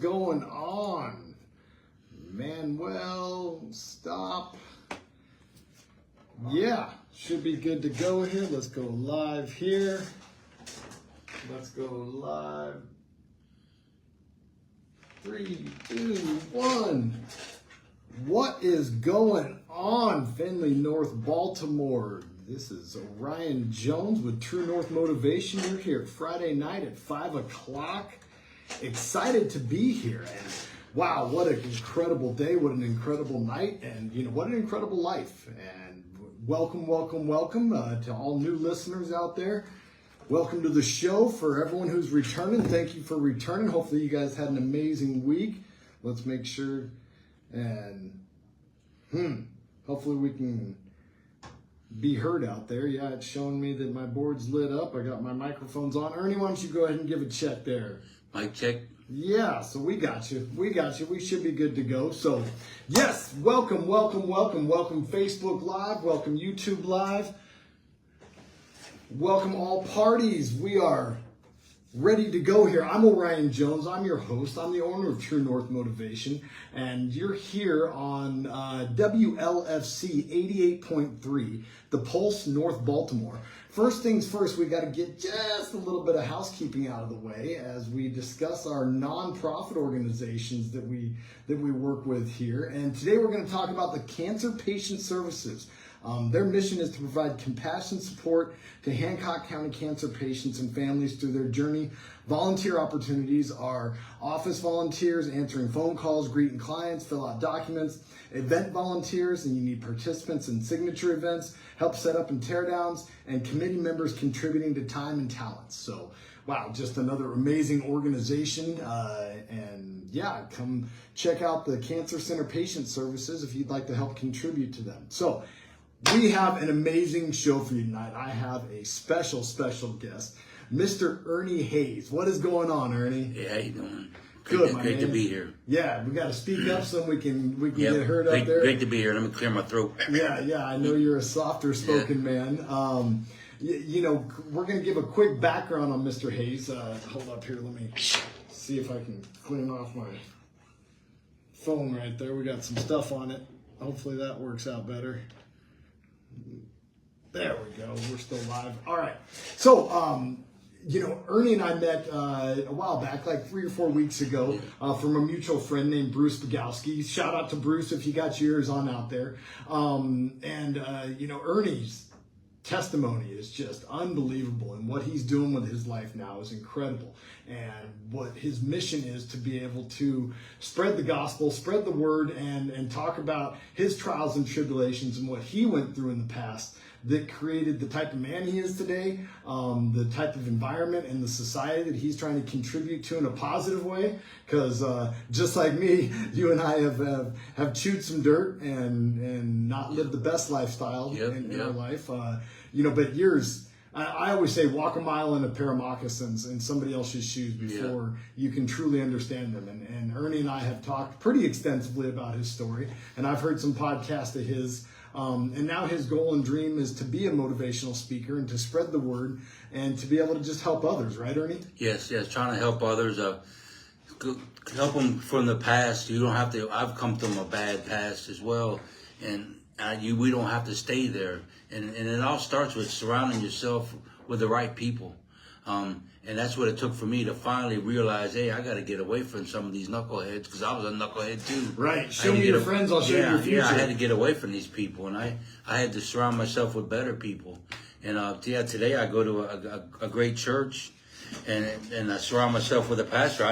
going on? Manuel, stop. Yeah, should be good to go here. Let's go live here. Let's go live. 3, 2, 1. What is going on, Findlay, North Baltimore? This is Orion Jones with True North Motivation. You're here Friday night at 5 o'clock. Excited to be here. And wow, what an incredible day. What an incredible night. And, what an incredible life. And welcome to all new listeners out there. Welcome to the show. For everyone who's returning, thank you for returning. Hopefully you guys had an amazing week. Let's make sure and hopefully we can be heard out there. Yeah, it's showing me that my board's lit up. I got my microphones on. Ernie, why don't you go ahead and give a check there? Mic check. Yeah, so we got you. We should be good to go. So, yes, welcome Facebook Live, welcome YouTube Live. Welcome all parties. We are ready to go here. I'm Orion Jones. I'm your host. I'm the owner of True North Motivation. And you're here on WLFC 88.3, The Pulse, North Baltimore. First things first, we got to get just a little bit of housekeeping out of the way as we discuss our nonprofit organizations that we work with here. And today we're going to talk about the Cancer Patient Services. Their mission is to provide compassion support to Hancock County cancer patients and families through their journey. Volunteer opportunities are office volunteers, answering phone calls, greeting clients, fill out documents, event volunteers, and you need participants in signature events, help set up and tear downs, and committee members contributing to time and talents. So, wow, just another amazing organization. And yeah, come check out the Cancer Center Patient Services if you'd like to help contribute to them. So, we have an amazing show for you tonight. I have a special guest, Mr. Ernie Hayes. What is going on, Ernie? Yeah, how you doing? Good, great to be here. Yeah, we got to speak up so we can get heard up there. Great to be here. Let me clear my throat. Yeah. I know you're a softer spoken man. We're going to give a quick background on Mr. Hayes. Hold up here. Let me see if I can clean off my phone right there. We got some stuff on it. Hopefully that works out better. There we go. We're still live. All right. So, Ernie and I met a while back, like 3 or 4 weeks ago, from a mutual friend named Bruce Bogowski. Shout out to Bruce if you got your ears on out there. Ernie's testimony is just unbelievable, and what he's doing with his life now is incredible. And what his mission is to be able to spread the gospel, spread the word, and talk about his trials and tribulations and what he went through in the past that created the type of man he is today, the type of environment and the society that he's trying to contribute to in a positive way. Because just like me, you and I have chewed some dirt and not lived the best lifestyle in our life. But yours, I always say, walk a mile in a pair of moccasins in somebody else's shoes before you can truly understand them. And Ernie and I have talked pretty extensively about his story, and I've heard some podcasts of his. And now his goal and dream is to be a motivational speaker and to spread the word and to be able to just help others, right, Ernie? Yes, trying to help others, help them from the past. You don't have to. I've come from a bad past as well, and we don't have to stay there. And it all starts with surrounding yourself with the right people. And that's what it took for me to finally realize, hey, I got to get away from some of these knuckleheads, because I was a knucklehead too. Right. Show me your friends, I'll show you your future. Yeah, I had to get away from these people, and I had to surround myself with better people. And today I go to a great church, and I surround myself with a pastor.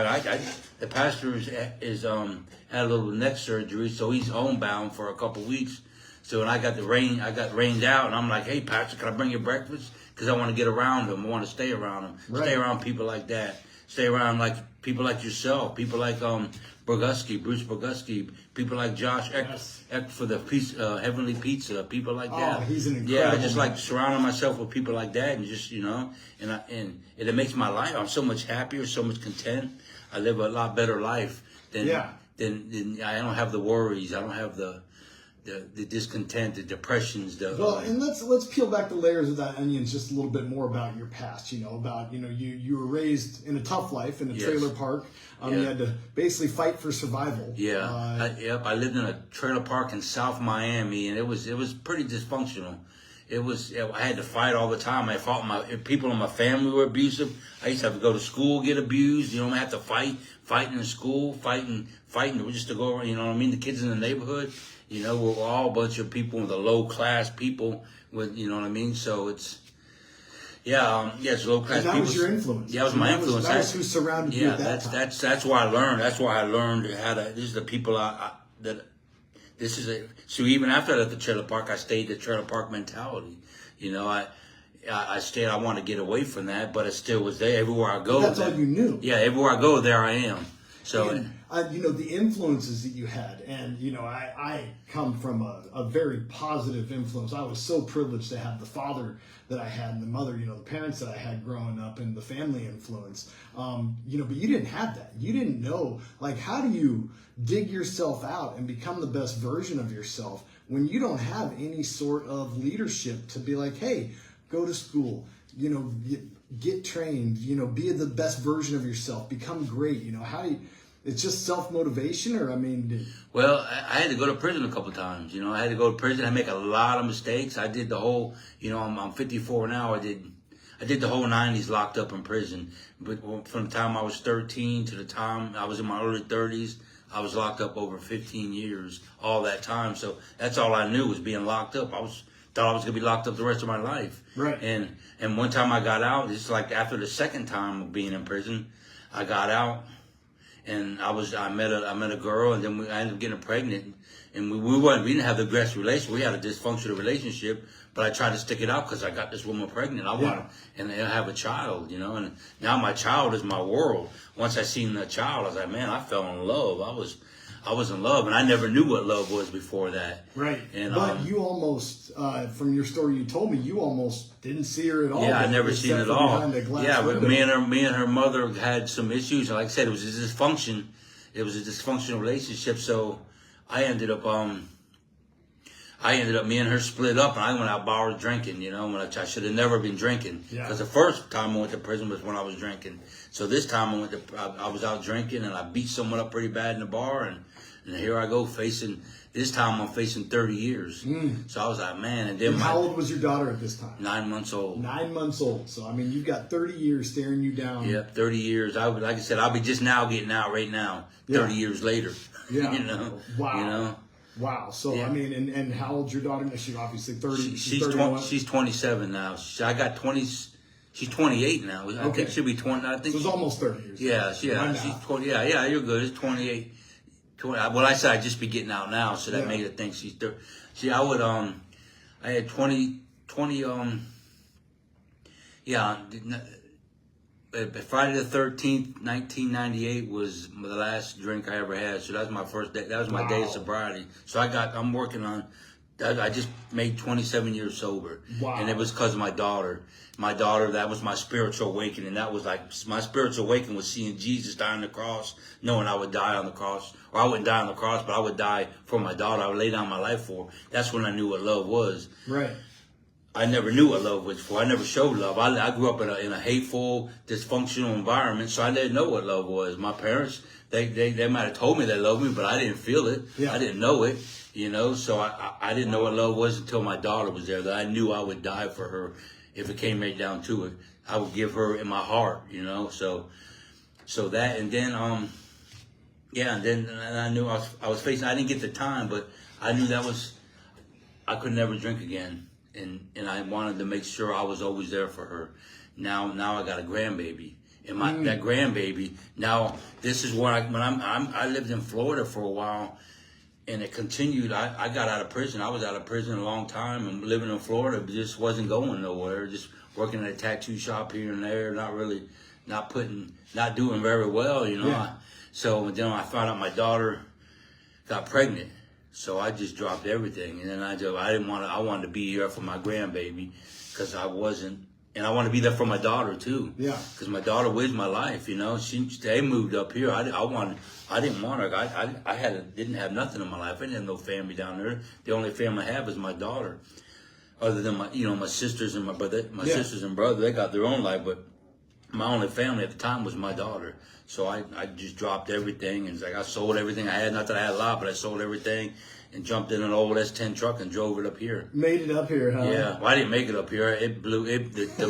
The pastor is had a little neck surgery, so he's homebound for a couple weeks. So when I got rained out, and I'm like, hey, Pastor, can I bring you breakfast? Because I want to get around him. I want to stay around him. Right. Stay around people like that. Stay around people like yourself. People like Bruce Bogowski. People like Josh Eck for the Heavenly Pizza. People like that. Oh, he's an incredible I just like surrounding myself with people like that, and just and it makes my life. I'm so much happier, so much content. I live a lot better life than I don't have the worries. I don't have the the discontent, the depressions, Well, and let's peel back the layers of that onion just a little bit more about your past. You were raised in a tough life in a Yes. trailer park. You had to basically fight for survival. Yeah, I lived in a trailer park in South Miami, and it was pretty dysfunctional. I had to fight all the time. I fought people in my family were abusive. I used to have to go to school, get abused. I have to fighting in school, fighting just to go around. You know what I mean? The kids in the neighborhood, we're all a bunch of people, the low class people with, you know what I mean? So it's it's low class And that people. was your influence. Yeah, that was my influence. That was who surrounded you at that time. That's why I learned. That's why I learned how to. This is the people So even after I left the trailer park, I stayed the trailer park mentality. I stayed. I wanted to get away from that, but it still was there. Everywhere I go, That's all you knew. Yeah, everywhere I go, there I am. So, and, the influences that you had, and I come from a very positive influence. I was so privileged to have the father that I had and the mother, the parents that I had growing up, and the family influence. But you didn't have that. You didn't know, how do you dig yourself out and become the best version of yourself when you don't have any sort of leadership to be like, hey, go to school, get trained, be the best version of yourself, become great. How do you? It's just self-motivation, or Well, I had to go to prison a couple of times. I had to go to prison. I make a lot of mistakes. I did the whole, I'm 54 now. I did the whole 90s locked up in prison. But from the time I was 13 to the time I was in my early 30s, I was locked up over 15 years, all that time. So that's all I knew was being locked up. Thought I was going to be locked up the rest of my life. Right. And one time I got out, it's like after the second time of being in prison, I got out. And I met a girl, and then I ended up getting pregnant. And we didn't have the best relationship. We had a dysfunctional relationship, but I tried to stick it out because I got this woman pregnant. I wanted, and I have a child, and now my child is my world. Once I seen the child, I was like, man, I fell in love. I was in love, and I never knew what love was before that. Right. And, but you almost, from your story you told me, you almost didn't see her at all. Yeah, I never seen it at all. Yeah, but window. me and her mother had some issues. Like I said, it was a dysfunction. It was a dysfunctional relationship. So I ended up, me and her split up, and I went out bar drinking. When I should have never been drinking. Because the first time I went to prison was when I was drinking. So this time I was out drinking, and I beat someone up pretty bad in the bar, and here I go this time I'm facing 30 years. So I was like, man. And then how old was your daughter at this time? 9 months old. 9 months old. So, you've got 30 years staring you down. Yep, 30 years. Like I said, I'll be just now getting out right now, 30 years later. Yeah. Wow. Wow. So, Yeah. and how old's your daughter? She's obviously 30. She's 27 now. I got 20. She's 28 now. I think she'll be 20. I think so it's almost 30 years. Yeah, she's 20. Yeah, you're good. It's 28. 20, well, I said I'd just be getting out now, so that made her think she's 30. See, I had 20, Friday the 13th, 1998 was the last drink I ever had. So that was my first day. That was my day of sobriety. So I'm working on, I just made 27 years sober. Wow. And it was because of my daughter. That was my spiritual awakening. That was like, my spiritual awakening was seeing Jesus die on the cross, knowing I would die on the cross. Or I wouldn't die on the cross, but I would die for my daughter. I would lay down my life for her. That's when I knew what love was. Right. I never knew what love was for. I never showed love. I grew up in a hateful, dysfunctional environment, so I didn't know what love was. My parents, they might have told me they loved me, but I didn't feel it. Yeah. I didn't know it, so I didn't know what love was until my daughter was there, that I knew I would die for her if it came right down to it. I would give her in my heart, so that, and then, and I knew I was facing, I didn't get the time, but I knew I could never drink again. And I wanted to make sure I was always there for her. Now I got a grandbaby, and that grandbaby. Now this is where I lived in Florida for a while, and it continued. I got out of prison. I was out of prison a long time, and living in Florida just wasn't going nowhere. Just working at a tattoo shop here and there, not doing very well, Yeah. So then I found out my daughter got pregnant. So I just dropped everything, and then I wanted to be here for my grandbaby, because I wasn't and I want to be there for my daughter too. Yeah. Because my daughter was my life, you know. They moved up here. I didn't want her. Didn't have nothing in my life. I didn't have no family down there. The only family I have is my daughter. Other than my sisters and my brother, sisters and brother, they got their own life. But my only family at the time was my daughter. So I just dropped everything, and it's like I sold everything I had. Not that I had a lot, but I sold everything and jumped in an old S10 truck and drove it up here. Made it up here, huh? Yeah, well, I didn't make it up here. It blew. The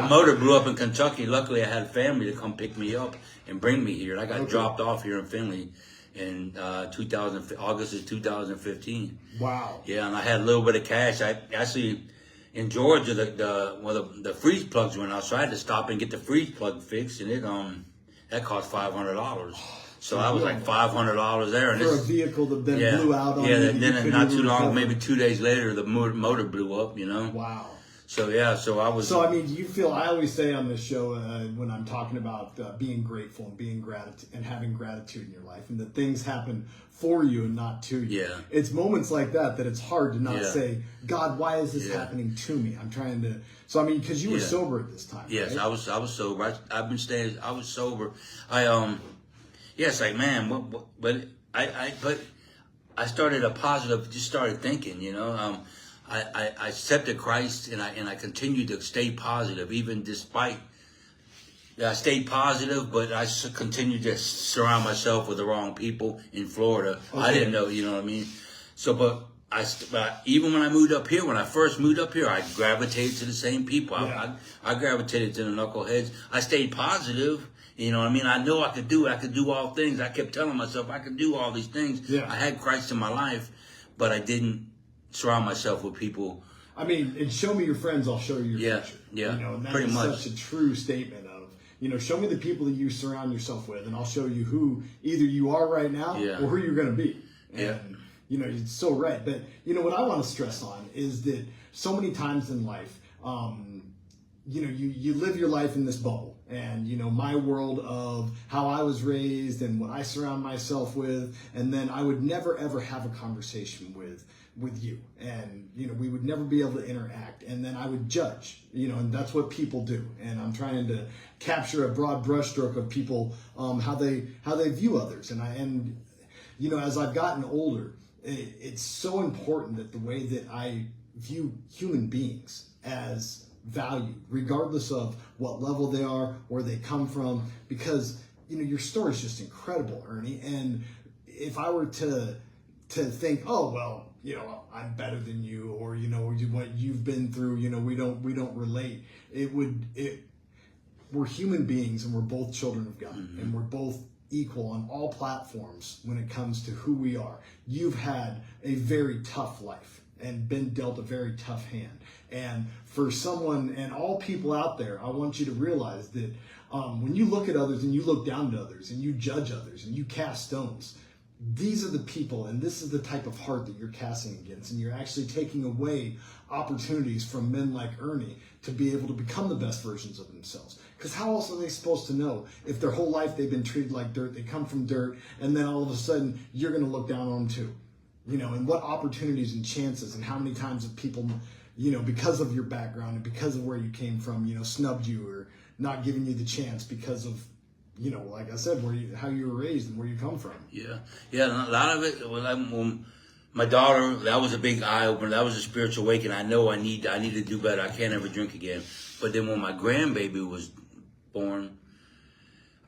motor blew up in Kentucky. Luckily, I had family to come pick me up and bring me here. And I got dropped off here in Findlay in August of 2015. Wow. Yeah, and I had a little bit of cash. I actually in Georgia the freeze plugs went out, so I had to stop and get the freeze plug fixed, and that cost $500. So I was like $500 there, and for a vehicle that then blew out on you. Yeah, then not too long, maybe 2 days later, the motor blew up. You know. Wow. So yeah, so I was. So I mean, do you feel? I always say on this show when I'm talking about being grateful and being gratitude and having gratitude in your life, and that things happen for you and not to you. Yeah. It's moments like that it's hard to not say, God, why is this happening to me? I'm trying to. So I mean, because you were sober at this time. Yes, right? I was sober. I've been staying. I was sober. Yes, like man, but I started a positive. Just started thinking, you know. I accepted Christ, and I continued to stay positive, even despite. I stayed positive, but I continued to surround myself with the wrong people in Florida. Okay. I didn't know, you know what I mean. So, but even when I moved up here, when I first moved up here, I gravitated to the same people. Yeah. I gravitated to the knuckleheads. I stayed positive. You know what I mean? I know I could do it. I could do all things. I kept telling myself I could do all these things. Yeah. I had Christ in my life, but I didn't surround myself with people. I mean, and show me your friends, I'll show you your future. Yeah, you know, and that pretty is much such a true statement of, you know, show me the people that you surround yourself with, and I'll show you who either you are right now or who you're going to be. And, you know, it's so right. But, you know, what I want to stress on is that so many times in life, you know, you live your life in this bubble. And, you know, my world of how I was raised and what I surround myself with. And then I would never, ever have a conversation with you. And, you know, we would never be able to interact. And then I would judge, you know, and that's what people do. And I'm trying to capture a broad brushstroke of people, how they view others. And you know, as I've gotten older, it's so important that the way that I view human beings as valued, regardless of what level they are, where they come from, because, you know, your story is just incredible, Ernie. And if I were to think, oh, well, you know, I'm better than you, or, you know, what you've been through, you know, we don't relate. We're human beings, and we're both children of God, and we're both equal on all platforms when it comes to who we are. You've had a very tough life and been dealt a very tough hand. And for someone and all people out there, I want you to realize that when you look at others and you look down at others and you judge others and you cast stones, these are the people, and this is the type of heart that you're casting against, and you're actually taking away opportunities from men like Ernie to be able to become the best versions of themselves. Because how else are they supposed to know if their whole life they've been treated like dirt, they come from dirt, and then all of a sudden you're going to look down on them too? You know, and what opportunities and chances, and how many times have people, you know, because of your background and because of where you came from, you know, snubbed you or not giving you the chance because of, you know, like I said, how you were raised and where you come from. Yeah, a lot of it. Well, my daughter, that was a big eye opener. That was a spiritual awakening. I know I need to do better. I can't ever drink again. But then when my grandbaby was born,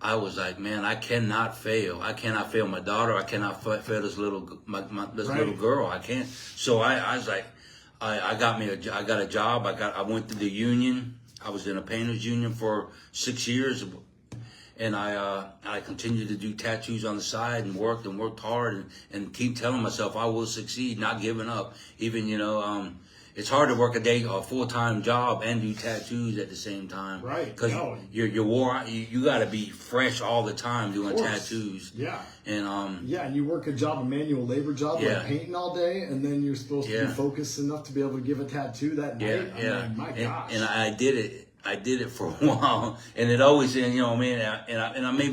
I was like, man, I cannot fail. I cannot fail my daughter. I cannot fail this little little girl. I can't. So I was like, I got a job. I went to the union. I was in a painters union for 6 years. And I continued to do tattoos on the side and worked hard and keep telling myself I will succeed, not giving up. Even, you know, it's hard to work a full-time job and do tattoos at the same time. Right. Because you're wore out. You got to be fresh all the time doing tattoos. Yeah. And and you work a manual labor job, like painting all day, and then you're supposed to be focused enough to be able to give a tattoo that night. Yeah. My gosh. And I did it. I did it for a while, and it always, you know, man, and I made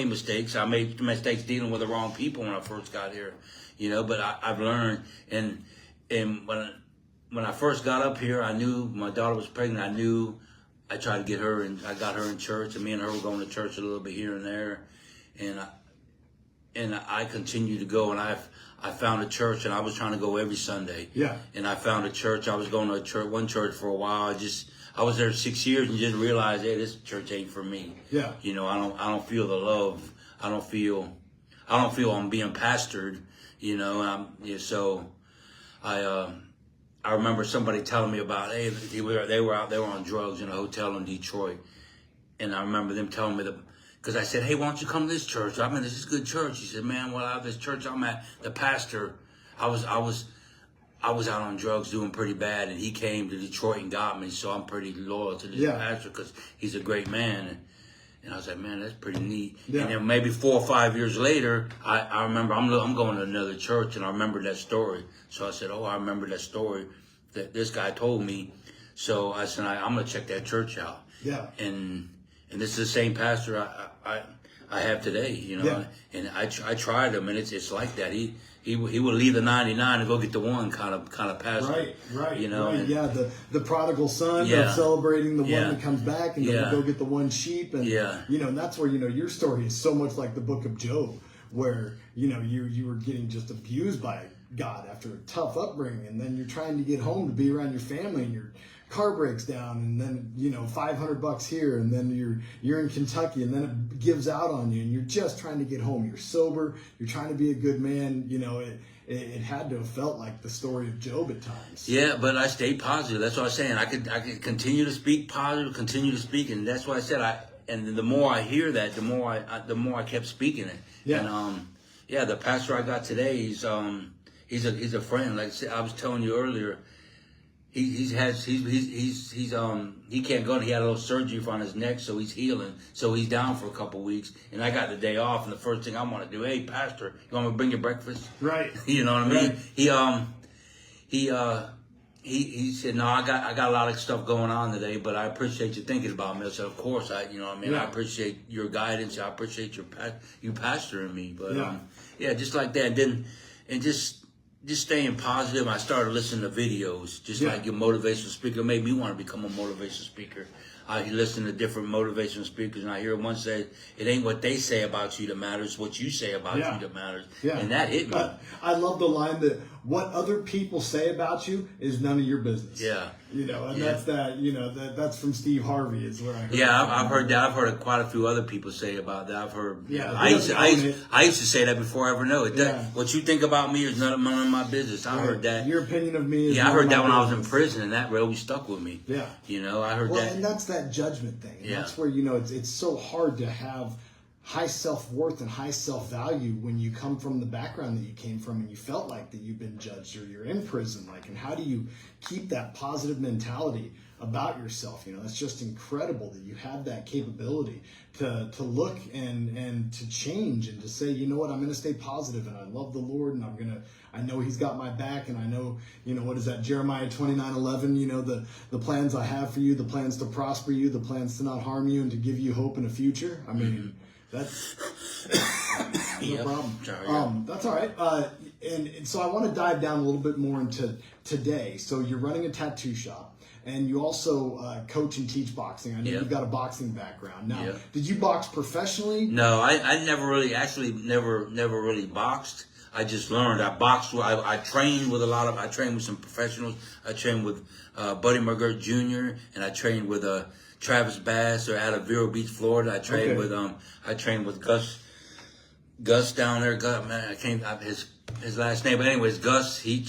mistakes. I made mistakes dealing with the wrong people when I first got here, you know. But I've learned, and when when I first got up here, I knew my daughter was pregnant. I knew I tried to get her, and I got her in church, and me and her were going to church a little bit here and there, and I continued to go, and I found a church, and I was trying to go every Sunday. Yeah. And I found a church. I was going to one church for a while. I was there 6 years and just realized, hey, this church ain't for me. Yeah. You know, I don't feel the love. I don't feel I'm being pastored. You know, so I remember somebody telling me about, hey, they were on drugs in a hotel in Detroit, and I remember them telling me because I said, hey, why don't you come to this church? I mean, this is a good church. He said, man, well, out of this church I'm at, the pastor, I was out on drugs doing pretty bad, and he came to Detroit and got me, so I'm pretty loyal to this pastor because he's a great man. And I was like, man, that's pretty neat. Yeah. And then maybe 4 or 5 years later, I remember I'm going to another church, and I remember that story. So I said, oh, I remember that story that this guy told me. So I said, I'm going to check that church out. Yeah. And this is the same pastor I have today, you know. Yeah. And I tried him, and it's like that. He will leave the 99 and go get the one kind of pastor. Right. You know. Right. And, Yeah. The prodigal son of celebrating the one that comes back and go get the one sheep, and you know, and that's where, you know, your story is so much like the book of Job, where, you know, you were getting just abused by God after a tough upbringing, and then you're trying to get home to be around your family, and your car breaks down, and then, you know, $500 here, and then you're in Kentucky, and then it gives out on you, and you're just trying to get home. You're sober, you're trying to be a good man. You know, it had to have felt like the story of Job at times. Yeah, but I stayed positive. That's what I'm saying. I could continue to speak positive, continue to speak, and that's why I said and the more I hear that, the more I kept speaking it. Yeah. And the pastor I got today, he's a friend. Like I was telling you earlier, he can't go. He had a little surgery on his neck, so he's healing. So he's down for a couple weeks, and I got the day off. And the first thing I want to do, hey, pastor, you want me to bring you breakfast? Right. You know what I mean? Right. He said, no, I got a lot of stuff going on today, but I appreciate you thinking about me. I said, of course, you know what I mean? Yeah. I appreciate your guidance. I appreciate you pastoring me. But Yeah. just like that. And just staying positive. I started listening to videos, just like your motivational speaker made me want to become a motivational speaker. I listen to different motivational speakers, and I hear one say, it ain't what they say about you that matters, what you say about you that matters. Yeah. And that hit me. I love the line that what other people say about you is none of your business. Yeah. You know, and that's from Steve Harvey is where I heard. Yeah, I've heard that. I've heard quite a few other people say about that. I've heard. Yeah, I used to say that before I ever know it. Yeah. What you think about me is none of my business. I heard that. Your opinion of me is I heard that when I was in prison, and that really stuck with me. Yeah. You know, I heard that. And that's that judgment thing. And Yeah. that's where, you know, it's so hard to have high self-worth and high self-value when you come from the background that you came from, and you felt like that you've been judged, or you're in prison. Like, and how do you keep that positive mentality about yourself? You know, that's just incredible that you have that capability to look and to change, and to say, you know what, I'm going to stay positive, and I love the Lord, and I know He's got my back, and I know, you know, what is that, Jeremiah 29:11, you know, the plans I have for you, the plans to prosper you, the plans to not harm you, and to give you hope in a future. I mean, that's no problem. Sorry, That's all right. And so I want to dive down a little bit more into today. So you're running a tattoo shop, and you also coach and teach boxing. I know you've got a boxing background. Now, did you box professionally? No, I never really, never really boxed. I just learned. I boxed. I trained with I trained with some professionals. I trained with Buddy McGirt Jr. and I trained with Travis Bass out of Vero Beach, Florida. I trained with Gus down there. Gus, man, I can't his last name, but anyways, Gus. He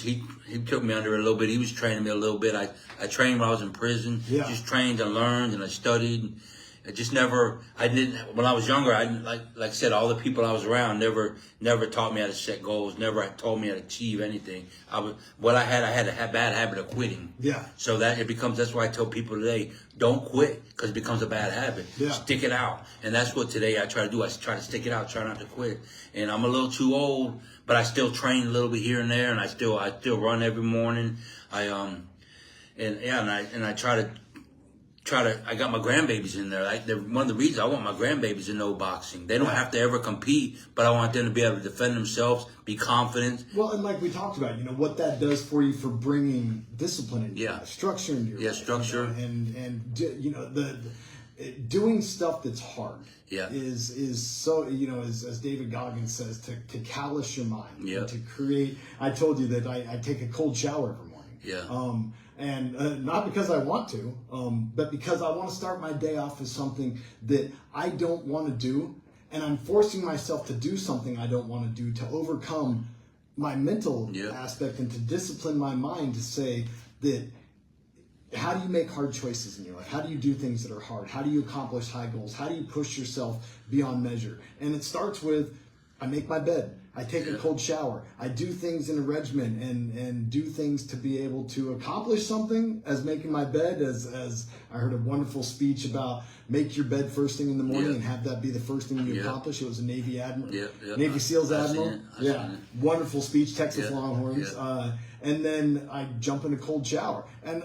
took me under a little bit. He was training me a little bit. I trained when I was in prison. Yeah. Just trained and learned, and I studied. I just never. I didn't. When I was younger, I didn't, like I said, all the people I was around never taught me how to set goals. Never told me how to achieve anything. I had a bad habit of quitting. Yeah. So that's why I tell people today, don't quit, because it becomes a bad habit. Yeah. Stick it out, and that's what today I try to do. I try to stick it out, try not to quit. And I'm a little too old, but I still train a little bit here and there, and I still run every morning. I try to I got my grandbabies in there. One of the reasons I want my grandbabies to know boxing. They don't have to ever compete, but I want them to be able to defend themselves, be confident. Well, and like we talked about, what that does for you for bringing discipline into your life, structure into your life. Structure. And doing stuff that's hard is so, as David Goggins says, to callous your mind, and to create. I told you that I take a cold shower every morning. Yeah. And not because I want to, but because I want to start my day off with something that I don't want to do, and I'm forcing myself to do something I don't want to do to overcome my mental aspect and to discipline my mind to say that how do you make hard choices in your life? How do you do things that are hard? How do you accomplish high goals? How do you push yourself beyond measure? And it starts with, I make my bed. I take a cold shower. I do things in a regimen and do things to be able to accomplish something as making my bed, as I heard a wonderful speech about make your bed first thing in the morning and have that be the first thing you accomplish. It was a Navy Admiral, Navy SEALs Admiral. Wonderful speech, Texas Longhorns. And then I jump in a cold shower. And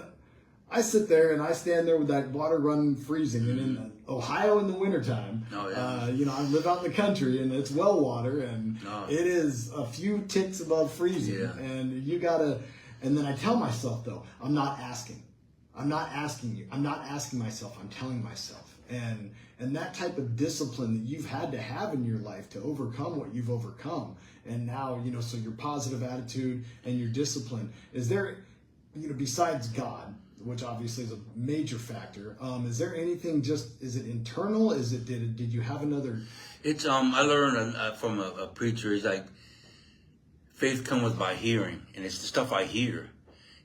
I sit there and I stand there with that water running freezing. And in Ohio in the wintertime, I live out in the country and it's well water and it is a few ticks above freezing. And you gotta, and then I tell myself though, I'm not asking. I'm not asking you. I'm not asking myself. I'm telling myself. And that type of discipline that you've had to have in your life to overcome what you've overcome. And now, so your positive attitude and your discipline, is there, besides God, which obviously is a major factor. Is there anything is it internal? Did you have another? It's, I learned from a preacher, he's like, faith comes by hearing, and it's the stuff I hear,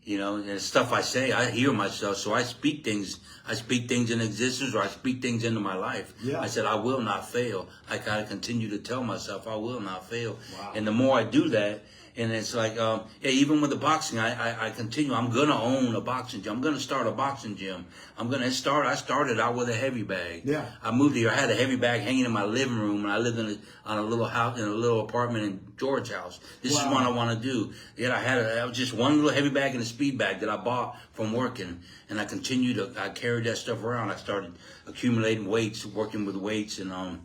and it's stuff I say, I hear myself, so I speak things in existence, or I speak things into my life. I said, I will not fail. I gotta continue to tell myself, I will not fail. Wow. And the more I do that, and it's like, even with the boxing, I continue. I'm going to own a boxing gym. I'm going to start a boxing gym. I started out with a heavy bag. Yeah. I moved here. I had a heavy bag hanging in my living room, and I lived on a little house, in a little apartment in George House. This is what I want to do. Yeah, I was just one little heavy bag and a speed bag that I bought from working, and I carried that stuff around. I started accumulating weights, working with weights, and now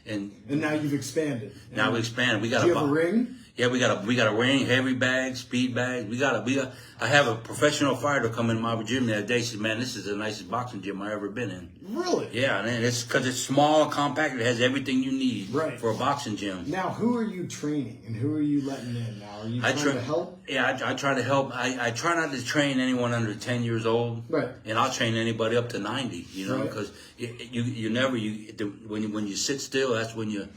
you've expanded. Now we expanded. We got do you have a ring? Yeah, we got a ring, heavy bag, speed bag. I have a professional fighter come in my gym the other day. She said, "Man, this is the nicest boxing gym I've ever been in." Really? Yeah, and it's because it's small, compact. It has everything you need for a boxing gym. Now, who are you training and who are you letting in now? Are you trying to help? Yeah, I try to help. I try not to train anyone under 10 years old. Right. And I'll train anybody up to 90. Because when you sit still, that's when you.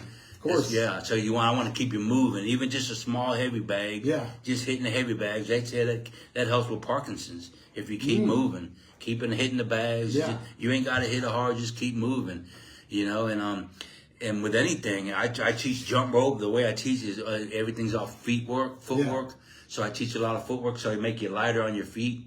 Of course. Yeah, so I want to keep you moving. Even just a small heavy bag. Yeah. Just hitting the heavy bags. They say that helps with Parkinson's. If you keep moving, hitting the bags. Yeah. You ain't got to hit it hard. Just keep moving. And with anything, I teach jump rope. The way I teach is everything's off footwork. Yeah. So I teach a lot of footwork. So I make you lighter on your feet.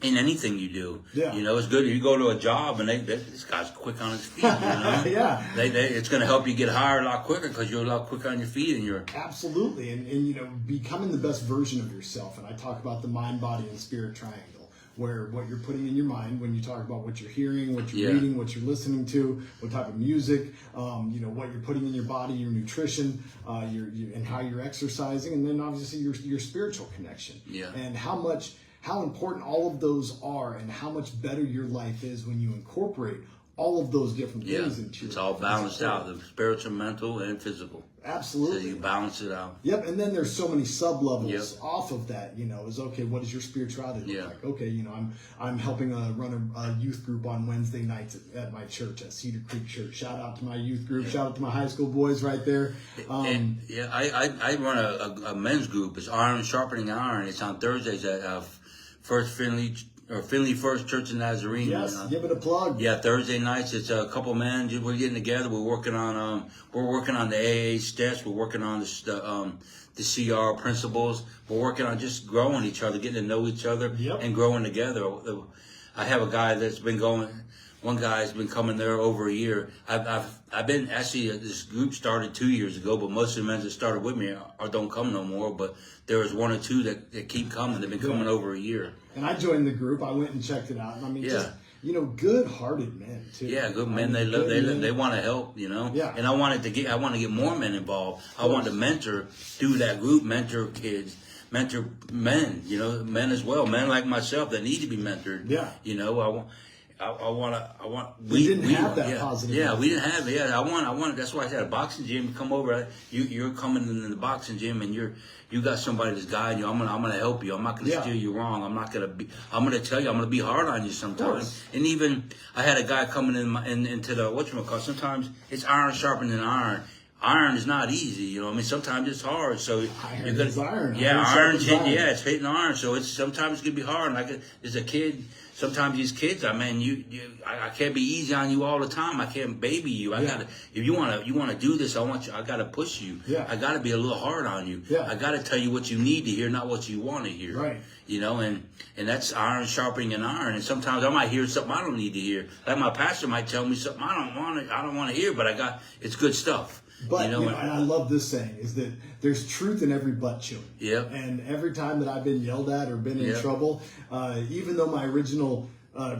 In anything you do, yeah. It's good. You go to a job and this guy's quick on his feet. Yeah, it's going to help you get higher a lot quicker because you're a lot quicker on your feet and you're absolutely and becoming the best version of yourself. And I talk about the mind, body, and spirit triangle, where what you're putting in your mind when you talk about what you're hearing, what you're reading, what you're listening to, what type of music, what you're putting in your body, your nutrition, and how you're exercising, and then obviously your spiritual connection. Yeah, and how important all of those are and how much better your life is when you incorporate all of those different things into your life. It's all balanced out, the spiritual, mental, and physical. Absolutely. So you balance it out. Yep, and then there's so many sub-levels off of that, is okay, what does your spirituality look like? Okay, I'm helping run a youth group on Wednesday nights at my church, at Cedar Creek Church. Shout out to my youth group, shout out to my high school boys right there. I run a men's group. It's Iron Sharpening Iron. It's on Thursdays at Finley First Church in Nazarene. Yes, give it a plug. Yeah, Thursday nights. It's a couple men. We're getting together. We're working on the AA steps. We're working on the CR principles. We're working on just growing each other, getting to know each other, and growing together. I have a guy that's been going. One guy's been coming there over a year. I've been actually this group started 2 years ago, but most of the men that started with me don't come no more. But there was one or two that keep coming. They've been coming over a year. And I joined the group. I went and checked it out. And good-hearted men too. Yeah, good men. They want to help, Yeah. And I want to get more men involved. I want to mentor through that group, mentor kids, mentor men, men as well, men like myself that need to be mentored. Yeah. We didn't have that positive. Yeah, we didn't have it. Yeah, I want. That's why I said a boxing gym. Come over. You're coming in the boxing gym, and you got somebody that's guiding you. I'm gonna help you. I'm not gonna steer you wrong. I'm gonna tell you. I'm gonna be hard on you sometimes. And even I had a guy coming into the whatchamacallit. Sometimes it's iron sharpening iron. Iron is not easy, I mean, sometimes it's hard. So iron is iron. Yeah, iron. Yeah, it's hitting iron. So it's sometimes it can be hard. Like as a kid. Sometimes these kids, I can't be easy on you all the time. I can't baby you. If you wanna do this, I gotta push you. Yeah. I gotta be a little hard on you. Yeah. I gotta tell you what you need to hear, not what you want to hear. Right. And that's iron sharpening an iron. And sometimes I might hear something I don't need to hear. Like my pastor might tell me something I don't want to hear, but it's good stuff. But and I love this saying is that there's truth in every butt chewing. Yeah. And every time that I've been yelled at or been in trouble, even though my original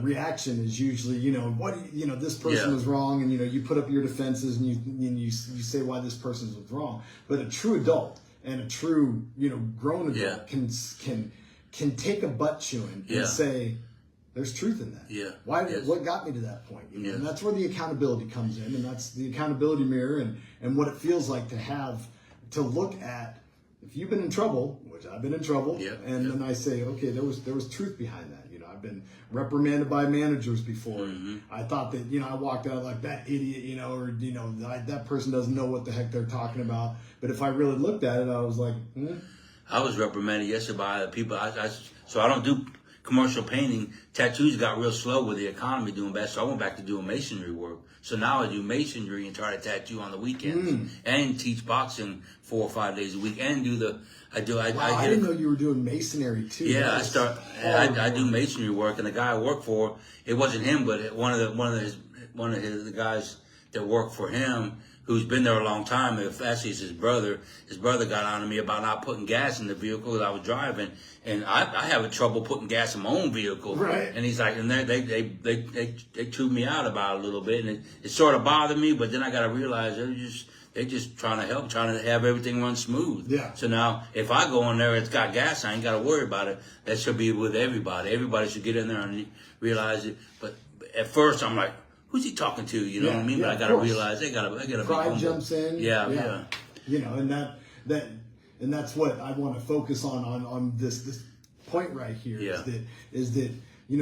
reaction is usually, this person was wrong, and you put up your defenses and you say why this person was wrong. But a true adult and a true grown adult can take a butt chewing and say, there's truth in that. Yeah. What got me to that point? And that's where the accountability comes in, and that's the accountability mirror and what it feels like to look at. If you've been in trouble, which I've been in trouble, then I say, okay, there was truth behind that. I've been reprimanded by managers before. Mm-hmm. I thought that I walked out like that idiot, that person doesn't know what the heck they're talking about. But if I really looked at it, I was like, I was reprimanded yesterday by people. So I don't do commercial painting. Tattoos got real slow with the economy doing bad, so I went back to doing masonry work. So now I do masonry and try to tattoo on the weekends and teach boxing 4 or 5 days a week and I didn't know you were doing masonry too. Yeah, I do masonry work, and the guy I work for, it wasn't him, but one of the guys that worked for him, who's been there a long time. Actually, it's his brother. His brother got on to me about not putting gas in the vehicle that I was driving, and I have trouble putting gas in my own vehicle. Right. And he's like, and they chewed me out about it a little bit, and it sort of bothered me. But then I got to realize they're just trying to help, trying to have everything run smooth. Yeah. So now, if I go in there, it's got gas, I ain't got to worry about it. That should be with everybody. Everybody should get in there and realize it. But at first, I'm like, who's he talking to? You know what I mean? But I got to realize they got to be humble. Jumps in. Yeah. And that's what I want to focus on this point right here. Yeah. Is that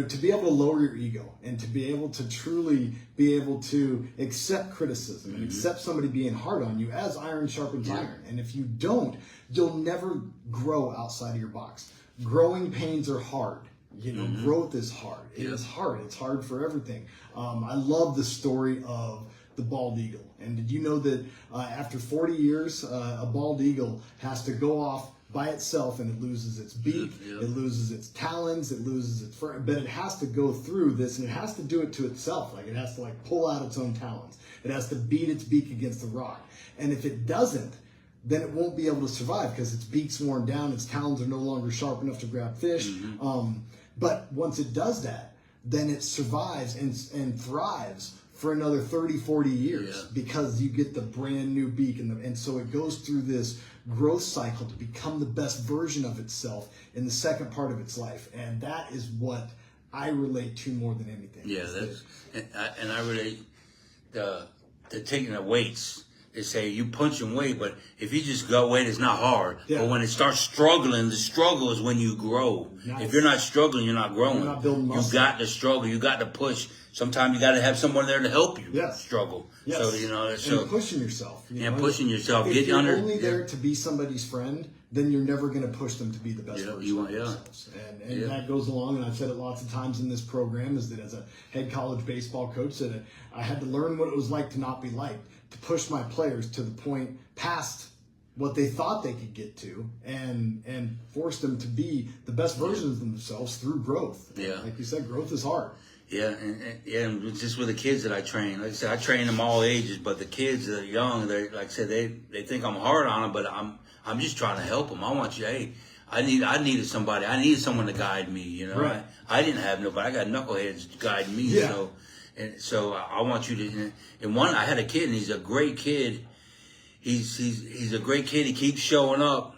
to be able to lower your ego and to be able to truly be able to accept criticism and accept somebody being hard on you as iron sharpens iron. And if you don't, you'll never grow outside of your box. Growing pains are hard. Growth is hard. It is hard. It's hard for everything. I love the story of the bald eagle. And did you know that after 40 years, a bald eagle has to go off by itself and it loses its beak, it loses its talons, it loses its fur, but it has to go through this, and it has to do it to itself. Like it has to pull out its own talons. It has to beat its beak against the rock. And if it doesn't, then it won't be able to survive because its beak's worn down, its talons are no longer sharp enough to grab fish. But once it does that, then it survives and thrives for another 30, 40 years because you get the brand new beak. And so it goes through this growth cycle to become the best version of itself in the second part of its life. And that is what I relate to more than anything. Yeah, and I relate to taking the weights. They say you punch and weight, but if you just go weight, it's not hard. Yeah. But when it starts struggling, the struggle is when you grow. Nice. If you're not struggling, you're not growing. You're not building muscle. You got to struggle. You got to push. Sometimes you got to have someone there to help you struggle. Yes. So and pushing yourself. Pushing yourself. If you're only there to be somebody's friend, then you're never going to push them to be the best version of themselves. And that goes along, and I've said it lots of times in this program, is that as a head college baseball coach, that I had to learn what it was like to not be liked, to push my players to the point past what they thought they could get to, and force them to be the best versions of themselves through growth. Yeah. And like you said, growth is hard. Yeah, and just with the kids that I train. Like I said, I train them all ages, but the kids that are young, they like I said, they think I'm hard on them, but I'm just trying to help them. I want you, hey, I needed somebody. I needed someone to guide me. You know, Right. I didn't have nobody. I got knuckleheads guiding me. Yeah. So I want you to. And one, I had a kid, and he's a great kid. He's a great kid. He keeps showing up.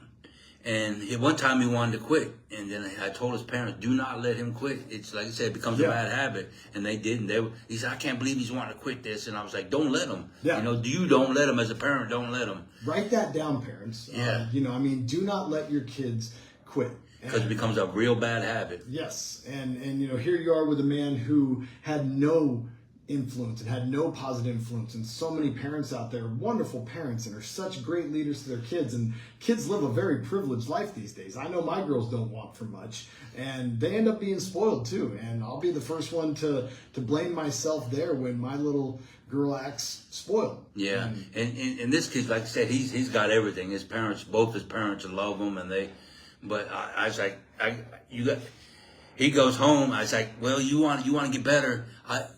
And one time he wanted to quit, and then I told his parents, "Do not let him quit. It's like I said, it becomes a bad habit." And they didn't. He said, "I can't believe he's wanting to quit this." And I was like, "Don't let him. Yeah. You know, you don't let him as a parent. Don't let him. Write that down, parents. Yeah. Do not let your kids quit. Because it becomes a real bad habit." Yes, and here you are with a man who had no influence and had no positive influence, and so many parents out there, wonderful parents, and are such great leaders to their kids, and kids live a very privileged life these days. I know my girls don't want for much, and they end up being spoiled too, and I'll be the first one to blame myself there when my little girl acts spoiled. Yeah, and this kid, like I said, he's got everything. Both his parents love him, but I was like, he goes home. I was like, well, you want to get better.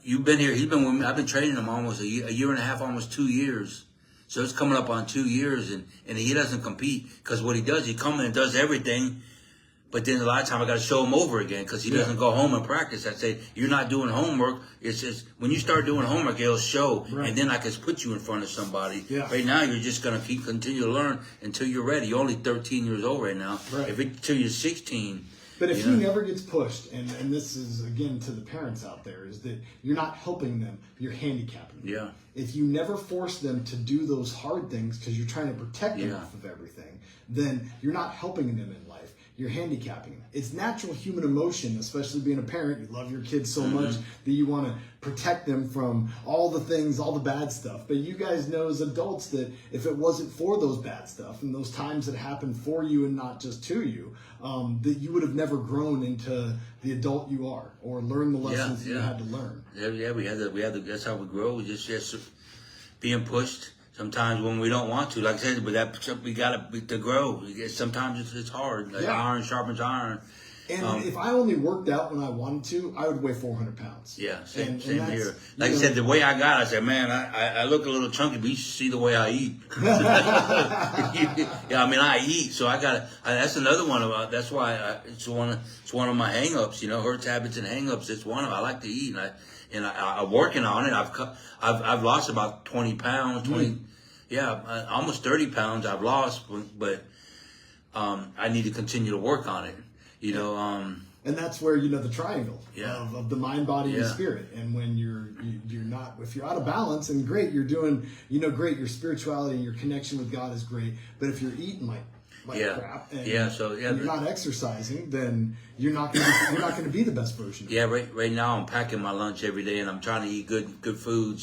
You've been here. He's been with me. I've been training him almost a year and a half, almost 2 years. So it's coming up on 2 years, and he doesn't compete because what he does, he comes in and does everything. But then a lot of time I got to show him over again because he doesn't go home and practice. I say, you're not doing homework. It's just when you start doing homework, it'll show. Right. And then I can put you in front of somebody. Yeah. Right now, you're just going to continue to learn until you're ready. You're only 13 years old right now. Right. Until you're 16. But if he never gets pushed, and this is, again, to the parents out there, is that you're not helping them, you're handicapping them. Yeah. If you never force them to do those hard things because you're trying to protect them off of everything, then you're not helping them in life. You're handicapping them. It's natural human emotion, especially being a parent. You love your kids so much that you want to protect them from all the things, all the bad stuff. But you guys know as adults that if it wasn't for those bad stuff and those times that happened for you and not just to you, that you would have never grown into the adult you are or learned the lessons that you had to learn. Yeah, we had to. That's how we grow. We just being pushed. Sometimes when we don't want to, like I said, but we got to grow. Sometimes it's hard. Like iron sharpens iron. And if I only worked out when I wanted to, I would weigh 400 pounds. Yeah, same here. Like I said, the way I got, I said, man, I look a little chunky, but you should see the way I eat. Yeah, I mean, I eat, so that's another one of. That's why it's one of my hang-ups. Hurts, habits, and hang-ups. It's one of. I like to eat, and I'm working on it. I've lost about 20 pounds, almost 30 pounds I've lost, but I need to continue to work on it. And that's where the triangle of the mind, body, and spirit. And when you're not, if you're out of balance, and great, you're doing great, your spirituality and your connection with God is great. But if you're eating like crap, and you're not exercising, then you're not going to be the best version of you. Right now I'm packing my lunch every day, and I'm trying to eat good food.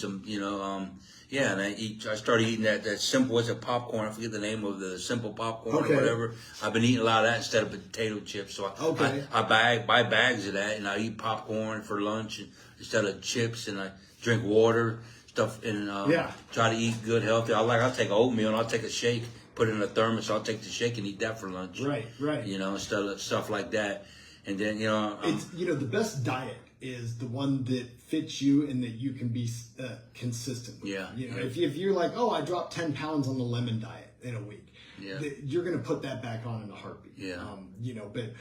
And I started eating that simple, what's it, popcorn? I forget the name of the simple popcorn or whatever. I've been eating a lot of that instead of potato chips. So I buy bags of that, and I eat popcorn for lunch instead of chips, and I drink water, stuff, and try to eat good, healthy. I'll take oatmeal, and I'll take a shake, put it in a thermos. I'll take the shake and eat that for lunch. Right. Instead of stuff like that. And then, it's, the best diet is the one that fits you and that you can be consistent with. If you're like, oh, I dropped 10 pounds on the lemon diet in a week, you're going to put that back on in a heartbeat. But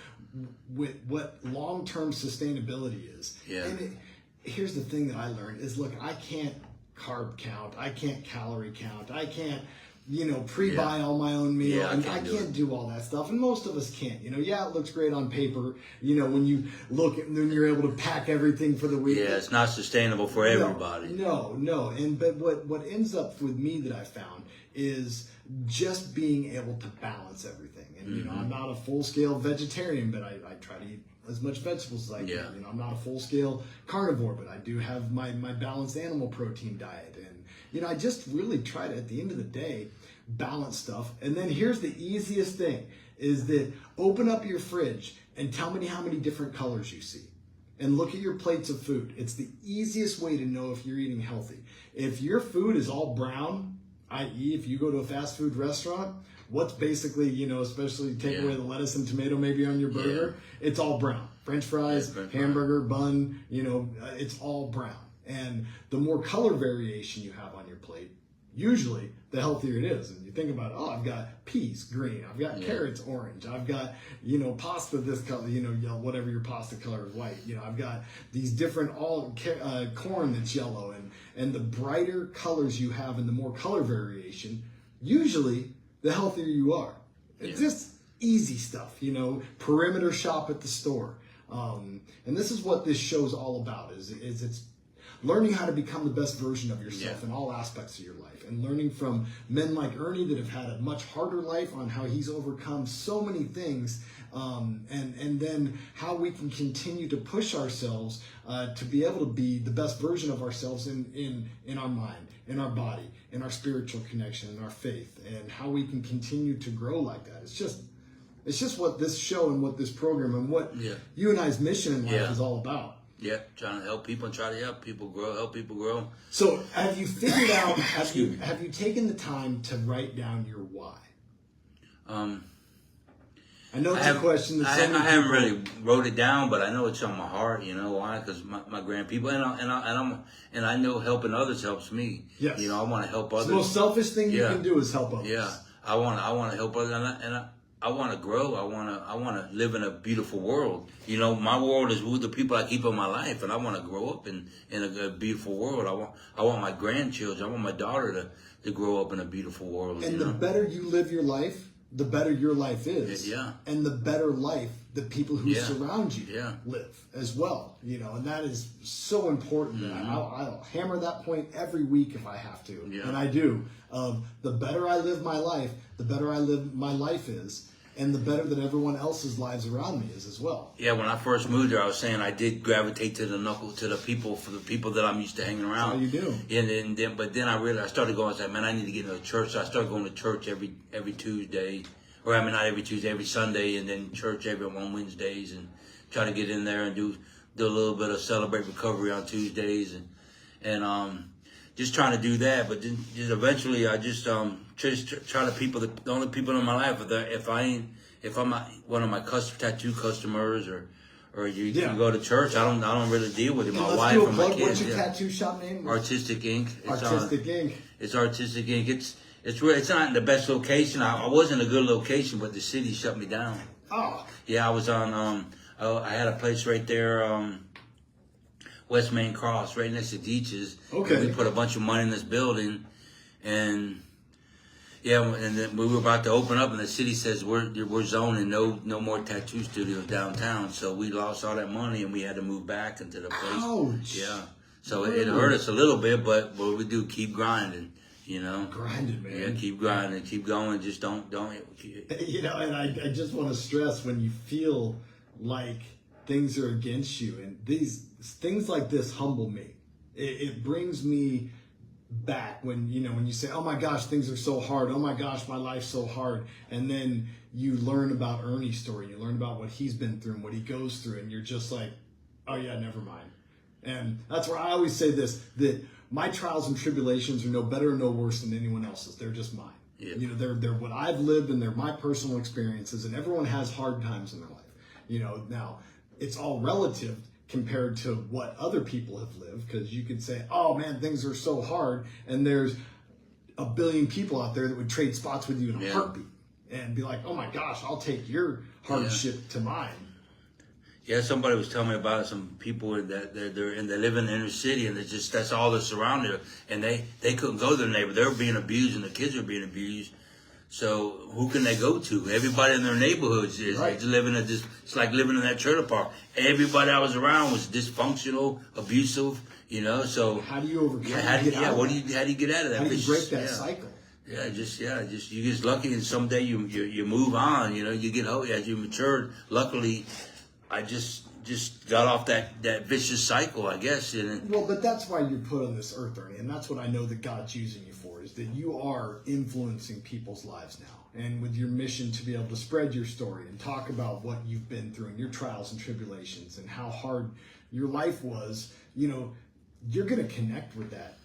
with what long-term sustainability is, and here's the thing that I learned is, look, I can't carb count, I can't calorie count, I can't pre-buy all my own meal. I can't do all that stuff. And most of us can't. It looks great on paper, when you look at, then you're able to pack everything for the week. Yeah, it's not sustainable for everybody. No. But what ends up with me that I found is just being able to balance everything. And, I'm not a full-scale vegetarian, but I try to eat as much vegetables as I can. I'm not a full-scale carnivore, but I do have my balanced animal protein diet. And, I just really try to, at the end of the day, balance stuff. And then here's the easiest thing, is that open up your fridge and tell me how many different colors you see. And look at your plates of food. It's the easiest way to know if you're eating healthy. If your food is all brown, i.e. if you go to a fast food restaurant, what's basically, especially take away the lettuce and tomato maybe on your burger, it's all brown. French fries, hamburger, bun, it's all brown. And the more color variation you have on your plate, usually the healthier it is. And you think about, oh, I've got peas green, I've got carrots orange, I've got, pasta this color, yellow, whatever your pasta color is white. I've got these different corn that's yellow, and the brighter colors you have and the more color variation, usually the healthier you are. It's just easy stuff, perimeter shop at the store. And this is what this show's all about, is it's learning how to become the best version of yourself in all aspects of your life, and learning from men like Ernie that have had a much harder life on how he's overcome so many things, and then how we can continue to push ourselves to be able to be the best version of ourselves in our mind, in our body, in our spiritual connection, in our faith, and how we can continue to grow like that. It's just what this show and what this program and what you and I's mission in life is all about. Yeah, trying to help people and try to help people grow. So have you figured out, have you taken the time to write down your why? I know it's a question that I haven't really wrote it down, but I know it's on my heart. You know why? Because my grandpeople, and I know helping others helps me. Yes. I want to help others. The most selfish thing you can do is help others. Yeah, I want to help others, and I want to grow. I want to live in a beautiful world. My world is with the people I keep in my life, and I want to grow up in a beautiful world. I want my grandchildren. I want my daughter to grow up in a beautiful world. And the better you live your life, the better your life is. Yeah. And the better life the people who surround you live as well. And that is so important. Mm-hmm. I'll hammer that point every week if I have to. Yeah. And I do. The better I live my life, the better my life is. And the better that everyone else's lives around me is as well. Yeah, when I first moved there, I was saying I did gravitate to the people that I'm used to hanging around. That's how you do. But then I realized, I started going, I said, man, I need to get into a church. So I started going to church every Tuesday, not every Tuesday, every Sunday, and then church on Wednesdays, and try to get in there and do a little bit of Celebrate Recovery on Tuesdays, and just trying to do that. But then just eventually I just try to the only people in my life, if I'm not one of my tattoo customers or you go to church, I don't really deal with it. My wife and my kids. What's your tattoo shop name? Artistic Ink. Artistic Ink. It's Artistic Ink. It's not in the best location. I was in a good location, but the city shut me down. Oh. Yeah, I was on. I had a place right there. West Main Cross, right next to Deitch's. Okay. And we put a bunch of money in this building, and then we were about to open up, and the city says we're zoning no more tattoo studios downtown. So we lost all that money, and we had to move back into the place. Ouch. Yeah. So it hurt us a little bit, but what we do, keep grinding. Grinding, man. Yeah, keep grinding, keep going. Just don't. And I just want to stress, when you feel like things are against you, and these things like this humble me. It brings me back when you say, oh my gosh, things are so hard. Oh my gosh, my life's so hard. And then you learn about Ernie's story. You learn about what he's been through and what he goes through. And you're just like, oh yeah, never mind. And that's where I always say this, that my trials and tribulations are no better or no worse than anyone else's. They're just mine. Yeah. They're what I've lived, and they're my personal experiences, and everyone has hard times in their life. Now it's all relative compared to what other people have lived, because you could say, oh man, things are so hard, and there's a billion people out there that would trade spots with you in a heartbeat and be like, oh my gosh, I'll take your hardship to mine. Yeah, somebody was telling me about some people that they live in the inner city, and that's all they're surrounded, and they couldn't go to their neighbor. They were being abused, and the kids were being abused. So who can they go to? Everybody in their neighborhoods is living it's like living in that trailer park. Everybody I was around was dysfunctional, abusive, So how do you overcome? How do you get out of that? How do you break that cycle? You get lucky, and someday you move on. You get as you matured. Luckily, I just got off that vicious cycle, I guess. Well, but that's why you're put on this earth, Ernie, and that's what I know that God's using you for, is that you are influencing people's lives now. And with your mission to be able to spread your story and talk about what you've been through and your trials and tribulations and how hard your life was, you're going to connect with that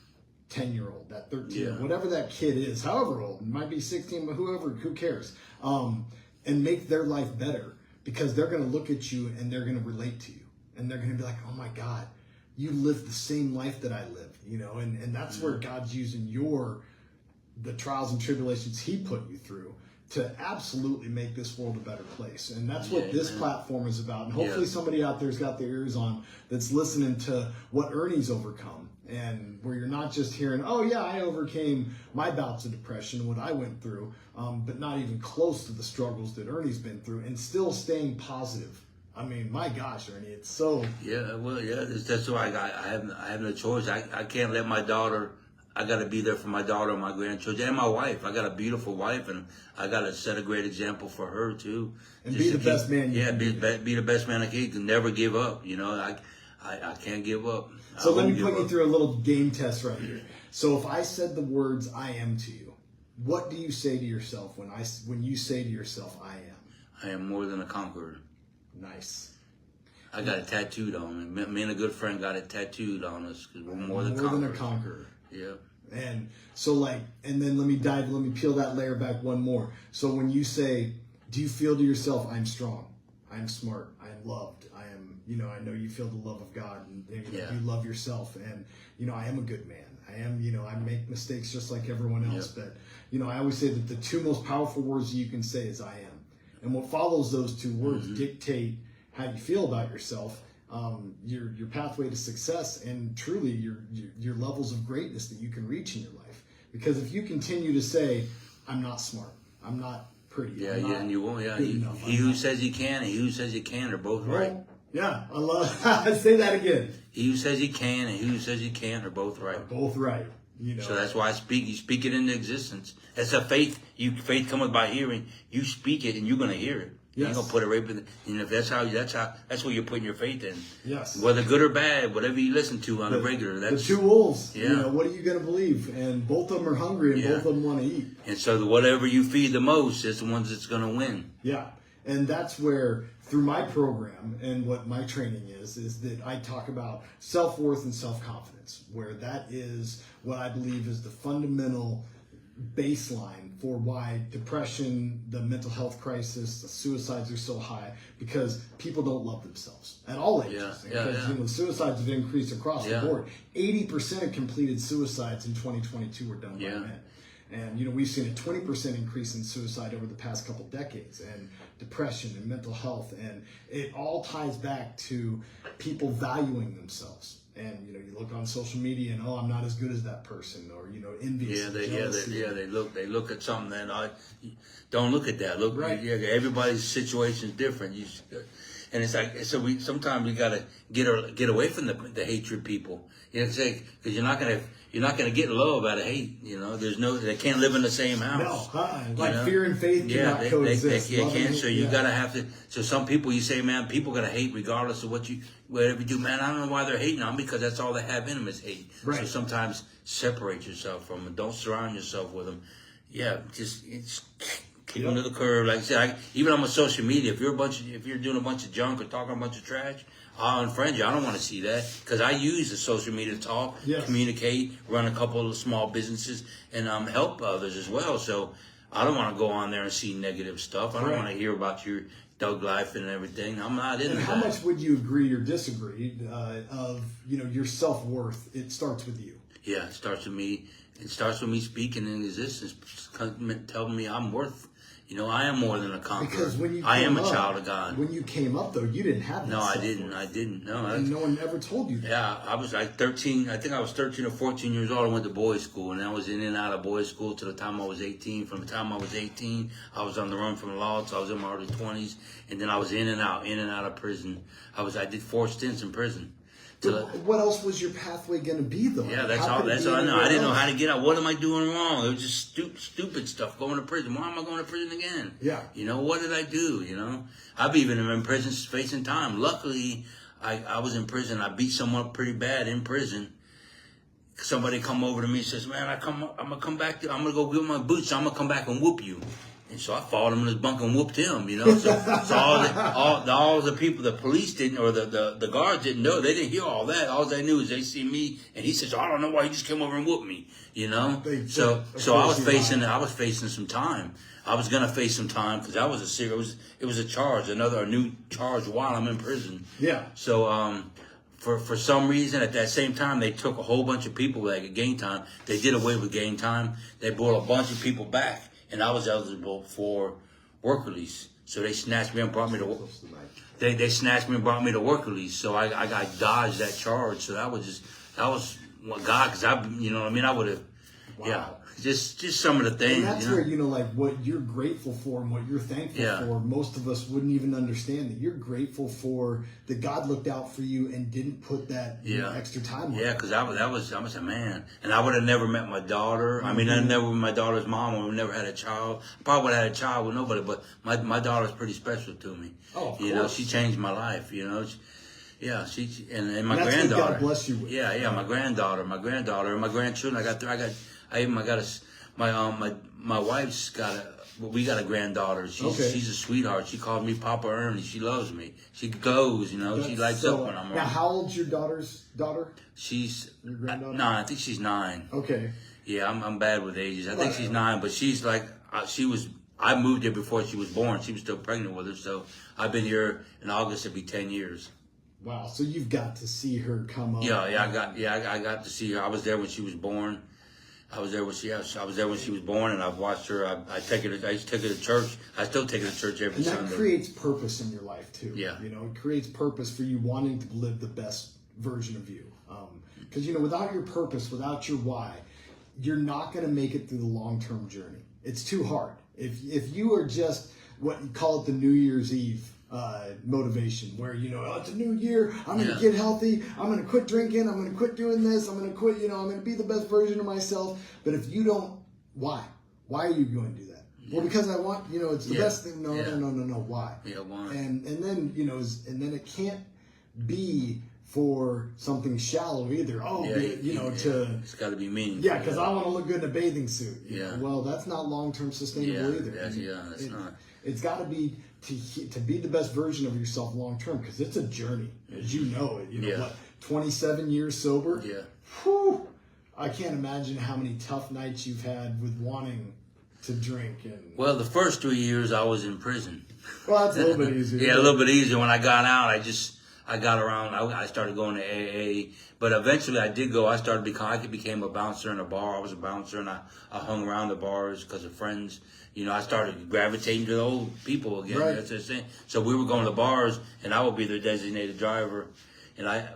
10-year-old, that 13, whatever that kid is, however old, it might be 16, but who cares, and make their life better. Because they're going to look at you and they're going to relate to you. And they're going to be like, oh my God, you lived the same life that I lived, and that's where God's using your the trials and tribulations he put you through to absolutely make this world a better place. And that's what this platform is about. And hopefully somebody out there's got their ears on that's listening to what Ernie's overcome, and where you're not just hearing, oh yeah, I overcame my bouts of depression, what I went through, but not even close to the struggles that Ernie's been through, and still staying positive. I mean, my gosh, Ernie, it's so... Yeah, well, yeah, that's why I have no choice. I can't let my daughter... I got to be there for my daughter and my grandchildren and my wife. I got a beautiful wife, and I got to set a great example for her too. And be the best man you can be the best man I can. Never give up. You know, I can't give up. So let me put you through a little game test right here. So if I said the words "I am" to you, what do you say to yourself when you say to yourself "I am"? I am more than a conqueror. Nice. I got it tattooed on me. Me and a good friend got it tattooed on us because we're more than a conqueror. Yeah. And so and then let me peel that layer back one more. So when you say, do you feel to yourself, I'm strong, I'm smart, I'm loved, I am, I know you feel the love of God, and you love yourself, and, I am a good man. I am, I make mistakes just like everyone else, but, I always say that the two most powerful words you can say is I am. And what follows those two words dictate how you feel about yourself, your pathway to success, and truly your levels of greatness that you can reach in your life. Because if you continue to say, I'm not smart, I'm not pretty, and you won't. He who says he can and he who says he can are both right. Yeah, I love. Say that again. He who says he can and he who says he can are both right. Both right. So that's why I speak. You speak it into existence. That's a faith. Faith cometh by hearing. You speak it, and you're gonna hear it. Yes. You're gonna put it right in. If that's what you're putting your faith in. Yes. Whether good or bad, whatever you listen to on a regular. That's the two wolves. Yeah. What are you gonna believe? And both of them are hungry, and both of them want to eat. And so whatever you feed the most is the ones that's gonna win. Yeah. And that's where, through my program and what my training is that I talk about self-worth and self-confidence, where that is what I believe is the fundamental baseline for why depression, the mental health crisis, the suicides are so high, because people don't love themselves at all ages. Because suicides have increased across the board. 80% of completed suicides in 2022 were done by men. And, we've seen a 20% increase in suicide over the past couple decades, and depression and mental health. And it all ties back to people valuing themselves. And, you look on social media and, I'm not as good as that person, or, envious. They look at something and don't look at that. Look, everybody's situation is different. And it's like, so sometimes we got to get away from the hatred people. Because you're not gonna get love out of hate. They can't live in the same house. No, fear and faith cannot coexist. They can't. So you gotta have to. So some people, you say, man, people gonna hate regardless of whatever you do. Man, I don't know why they're hating on, because that's all they have in them is hate. Right. So sometimes separate yourself from them. Don't surround yourself with them. Yeah, just keep them to the curb. Like I said, even on my social media, if you're doing a bunch of junk or talking a bunch of trash, I'll unfriend you. I don't want to see that, because I use the social media to talk, communicate, run a couple of small businesses, and help others as well. So I don't want to go on there and see negative stuff. I don't want to hear about your thug life and everything. I'm not into that. How much would you agree or disagree of your self-worth? It starts with you. Yeah, it starts with me. It starts with me speaking in existence, telling me I'm worth. I am more than a conqueror. Because when I am a child of God. When you came up, though, you didn't have that. No, I didn't. No, and no one ever told you that. Yeah, I was like 13. I think I was 13 or 14 years old. I went to boys' school, and I was in and out of boys' school till the time I was 18. From the time I was 18, I was on the run from the law till I was in my early 20s, and then I was in and out of prison. I did 4 stints in prison. What else was your pathway going to be, though? Yeah, that's all I know. I didn't know how to get out. What am I doing wrong? It was just stupid stuff. Going to prison. Why am I going to prison again? Yeah. What did I do? I've even been in prison facing time. Luckily, I was in prison. I beat someone up pretty bad in prison. Somebody come over to me and says, man, I'm going to come back. I'm going to go get my boots. I'm going to come back and whoop you. And so I followed him in his bunk and whooped him, So all the people, the police didn't, or the guards didn't know. They didn't hear all that. All they knew is they see me, and he says, I don't know why he just came over and whooped me, So I was facing some time. I was gonna face some time because it was a charge, a new charge while I'm in prison. Yeah. So for some reason, at that same time, they took a whole bunch of people like at game time. They did away with game time. They brought a bunch of people back, and I was eligible for work release. So they snatched me and brought me to work. They snatched me and brought me to work release. So I got dodged that charge. So that was what God, because I, you know what I mean? I would have, yeah. Just some of the things. And that's where, like what you're grateful for and what you're thankful for, most of us wouldn't even understand that. You're grateful for that God looked out for you and didn't put that extra time on. Yeah, because I was a man. And I would have never met my daughter. I mean, I never met my daughter's mom. I would have never had a child. I probably would have had a child with nobody, but my daughter's pretty special to me. Oh, of you course. know, she changed my life, you know. Yeah, and my that's granddaughter. What God bless you with. Yeah, my granddaughter, and my grandchildren. My wife's we got a granddaughter. She's a sweetheart. She calls me Papa Ernie. She loves me. She goes, you know. She lights up when I'm around. Now, how old's your daughter's daughter? She's your granddaughter? 9. I think she's 9. Okay. Yeah, I'm bad with ages. I think she's 9, but she's like I moved here before she was born. She was still pregnant with her, so I've been here in August. It'll be 10 years. Wow. So you've got to see her come up. I got to see her. I was there when she was born. I was there when she was born, and I've watched her. I used to take her to church. I still take her to church every Sunday. And that creates purpose in your life too. Yeah. You know, it creates purpose for you wanting to live the best version of you. Because without your purpose, without your why, you're not going to make it through the long-term journey. It's too hard. If you are just what you call it the New Year's Eve motivation, where it's a new year, I'm going to get healthy, I'm going to quit drinking, I'm going to quit doing this, I'm going to quit, I'm going to be the best version of myself. But if you don't, why are you going to do that? Well, because I want, it's the best thing. No, why? Yeah, why? And then and then it can't be for something shallow either. It's got to be meaningful. Yeah, because I want to look good in a bathing suit. Yeah. Well, that's not long-term sustainable either. That's not. It's got to be to be the best version of yourself long-term, because it's a journey, as you know it. What, 27 years sober? Yeah. Whew, I can't imagine how many tough nights you've had with wanting to drink. Well, the first 3 years I was in prison. Well, that's a little bit easier. Yeah, a little bit easier. When I got out, I got around. I started going to AA, but eventually I did go. I became a bouncer in a bar. I was a bouncer, and I hung around the bars because of friends. I started gravitating to the old people again. Right. That's what I'm saying. So we were going to bars, and I would be their designated driver. I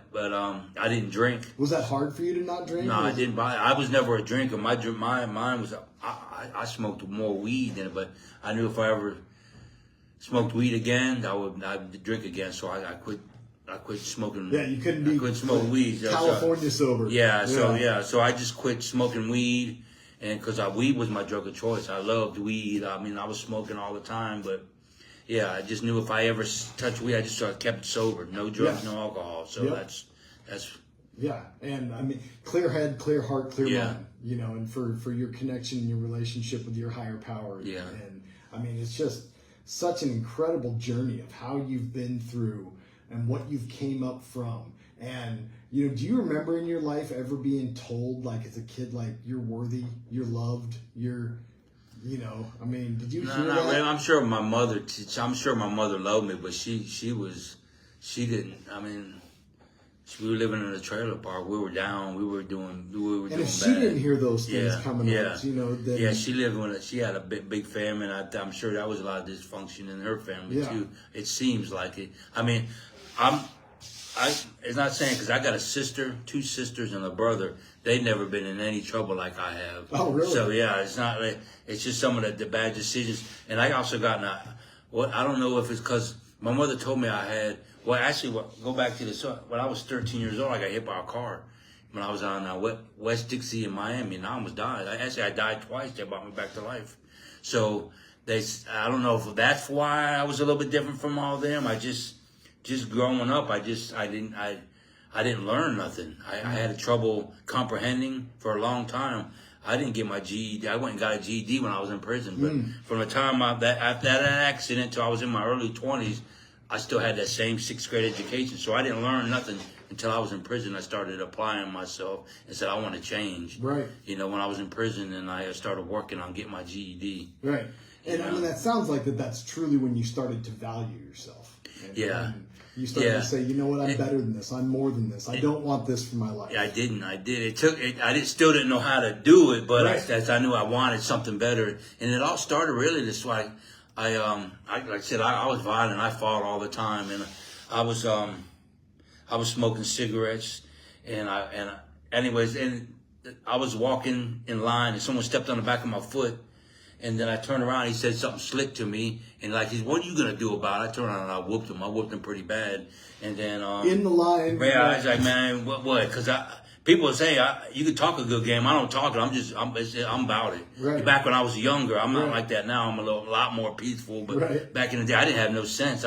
didn't drink. Was that hard for you to not drink? No, I didn't buy. I was never a drinker. Mine was. I smoked more weed than it, but I knew if I ever smoked weed again, I'd drink again. So I quit. I quit smoking. Yeah, you couldn't be. I quit smoking weed. California sober. Yeah. So I just quit smoking weed, and because weed was my drug of choice. I loved weed. I mean, I was smoking all the time, but yeah, I just knew if I ever touched weed, I just kept it sober. No drugs, no alcohol. So that's. Yeah, and I mean, clear head, clear heart, clear mind. And for your connection and your relationship with your higher power. Yeah. And I mean, it's just such an incredible journey of how you've been through and what you've came up from. And do you remember in your life ever being told, like as a kid, like you're worthy, you're loved, you're, I mean, did you hear that? Really. I'm sure my mother loved me, but she didn't. I mean, we were living in a trailer park. We were down. We were doing And if she didn't hear those things coming up, then she had a big family, and I'm sure that was a lot of dysfunction in her family too. It seems like it. I mean, it's not saying, because I got a sister, 2 sisters, and a brother. They've never been in any trouble like I have. Oh, really? So yeah, it's not. It's just some of the bad decisions. And I also got I don't know if it's because my mother told me I had. Well, actually, go back to this. When I was 13 years old, I got hit by a car. When I was on West Dixie in Miami, and I almost died. I died twice. They brought me back to life. So I don't know if that's why I was a little bit different from all of them. I just growing up, I didn't learn nothing. I had trouble comprehending for a long time. I didn't get my GED. I went and got a GED when I was in prison. But from the time after that accident till I was in my early 20s, I still had that same 6th grade education. So I didn't learn nothing until I was in prison. I started applying myself and said, I want to change. Right. When I was in prison, and I started working on getting my GED. Right. And I mean, that sounds like that's truly when you started to value yourself. You started Yeah. to say, you know what, I'm better than this. I'm more than this. I don't want this for my life. I didn't. I did. Still didn't know how to do it, but Right. I knew I wanted something better. And it all started really this way. Like I said, I was violent. I fought all the time, and I was smoking cigarettes, and anyways, and I was walking in line, and someone stepped on the back of my foot. And then I turned around, he said something slick to me, and like, what are you going to do about it? I turned around and I whooped him. I whooped him pretty bad. And then, in the line. yeah, I was like, man, what? Because people say, you can talk a good game. I don't talk it. I'm about it. Right. Back when I was younger, I'm not Right. like that now. I'm a lot more peaceful. But Right. back in the day, I didn't have no sense.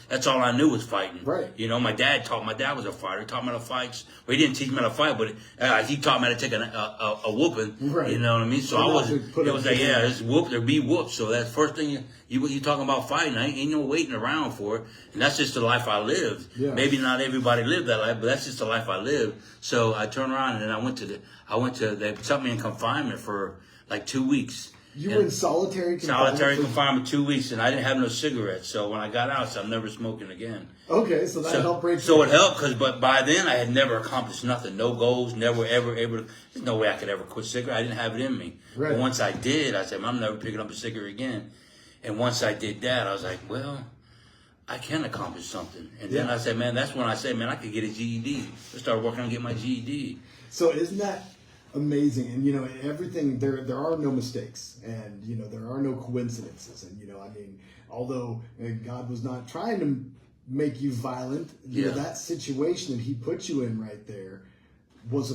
That's all I knew was fighting. Right. You know, my dad was a fighter. He taught me how to fight. Well, he didn't teach me how to fight, but he taught me how to take a whooping. Right. You know what I mean? So Well, I not was, to put it up was the like, yeah, hand. it's whoop, there be whoop. So that's first thing you talking about fighting. Ain't no waiting around for it. And that's just the life I lived. Yeah. Maybe not everybody lived that life, but that's just the life I lived. So I turned around and then they put me in confinement for like 2 weeks. You were in solitary confinement? Solitary confinement 2 weeks, and I didn't have no cigarettes. So when I got out, I said, I'm never smoking again. Okay, so that helped break So you. it helped, but by then I had never accomplished nothing. No goals, never ever able to. There's no way I could ever quit cigarette. I didn't have it in me. Right. But once I did, I said, I'm never picking up a cigarette again. And once I did that, I was like, well, I can accomplish something. And then Yeah. I said, man, that's when I said, man, I could get a GED. I started working on getting my GED. So isn't that amazing? And you know, everything there are no mistakes, and you know there are no coincidences. And you know, I mean, although God was not trying to make you violent, you know, Yeah. that situation that He put you in right there was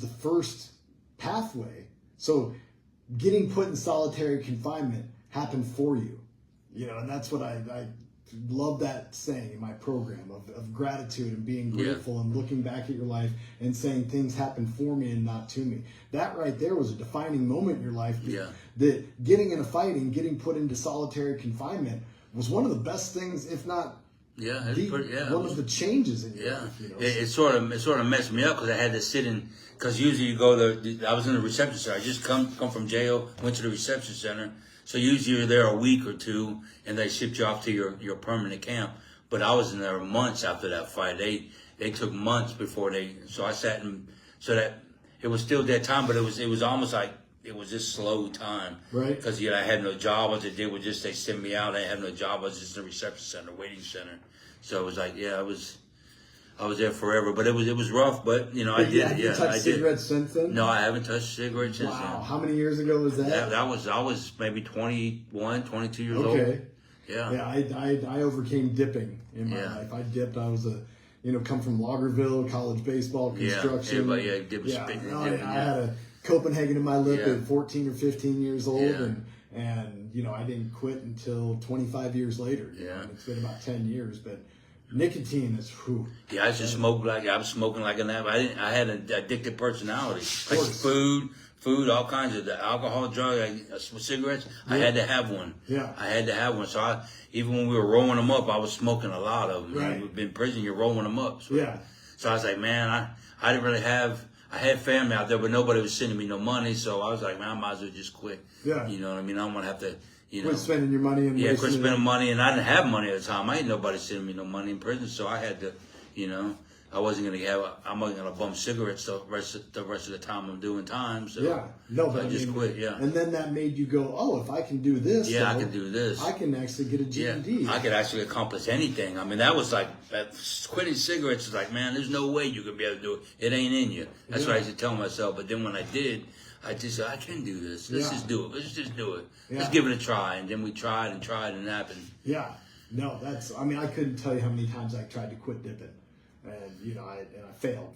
the first pathway. So getting put in solitary confinement happened for you, you know, and that's what I love that saying in my program of gratitude and being grateful and looking back at your life and saying things happened for me and not to me. That right there was a defining moment in your life. Yeah. That getting in a fight and getting put into solitary confinement was one of the best things, if not Yeah, it was pretty, one of the changes in your Yeah, life. You know? it sort of messed me up because I had to sit in. Because usually you go there. I was in the reception center. I just come from jail, went to the reception center. So usually you're there a week or two, and they shipped you off to your permanent camp. But I was in there months after that fight. They took months before they. So I sat in. So that it was still that time, but it was almost like it was just slow time. Right. Because I had no job. What they did was just they sent me out. I had no job. I was just in the reception center, waiting center. So it was like, yeah, I was there forever, but it was rough. But you know, I did. Have you touched cigarettes since then? No, I haven't touched cigarettes since Wow. then. How many years ago was that? I was maybe 21, 22 years old. Okay. Yeah. Yeah, I overcame dipping in my Yeah. life. I dipped. I was come from Laugerville, college baseball, construction. Everybody, dip Yeah, spitting, no, dipping, I had a Copenhagen in my lip Yeah. at 14 or 15 years old, Yeah. and you know I didn't quit until 25 years later. You know, Yeah. and it's been about 10 years, but nicotine is whew. Yeah, I used to smoke like I was smoking like an app. I had an addictive personality, like course. food, all kinds of the alcohol, drug, cigarettes. I had to have one. Yeah. I had to have one. So even when we were rolling them up, I was smoking a lot of them. Right. We've been in prison, you're rolling them up. So, Yeah. So I was like, man, I didn't really have. I had family out there, but nobody was sending me no money. So I was like, man, I might as well just quit. Yeah. You know what I mean? I don't want to have to. You know. Quit spending your money and Yeah, wasting quit it. spending money, and I didn't have money at the time. I ain't nobody sending me no money in prison, so I had to, you know, I wasn't gonna bum cigarettes the rest of the time I'm doing time. So Yeah, no, but I just quit. Yeah, and then that made you go, oh, if I can do this, yeah, I though, can do this. I can actually get a Yeah, GED. I could actually accomplish anything. I mean, that was like quitting cigarettes is like, man, there's no way you could be able to do it. It ain't in you. That's what I used to tell myself. But then when I did, I just said, I can do this. Let's just do it. Let's just do it. Let's Yeah. give it a try. And then we tried, and it happened. Yeah, no, I mean, I couldn't tell you how many times I tried to quit dipping, and you know, I failed.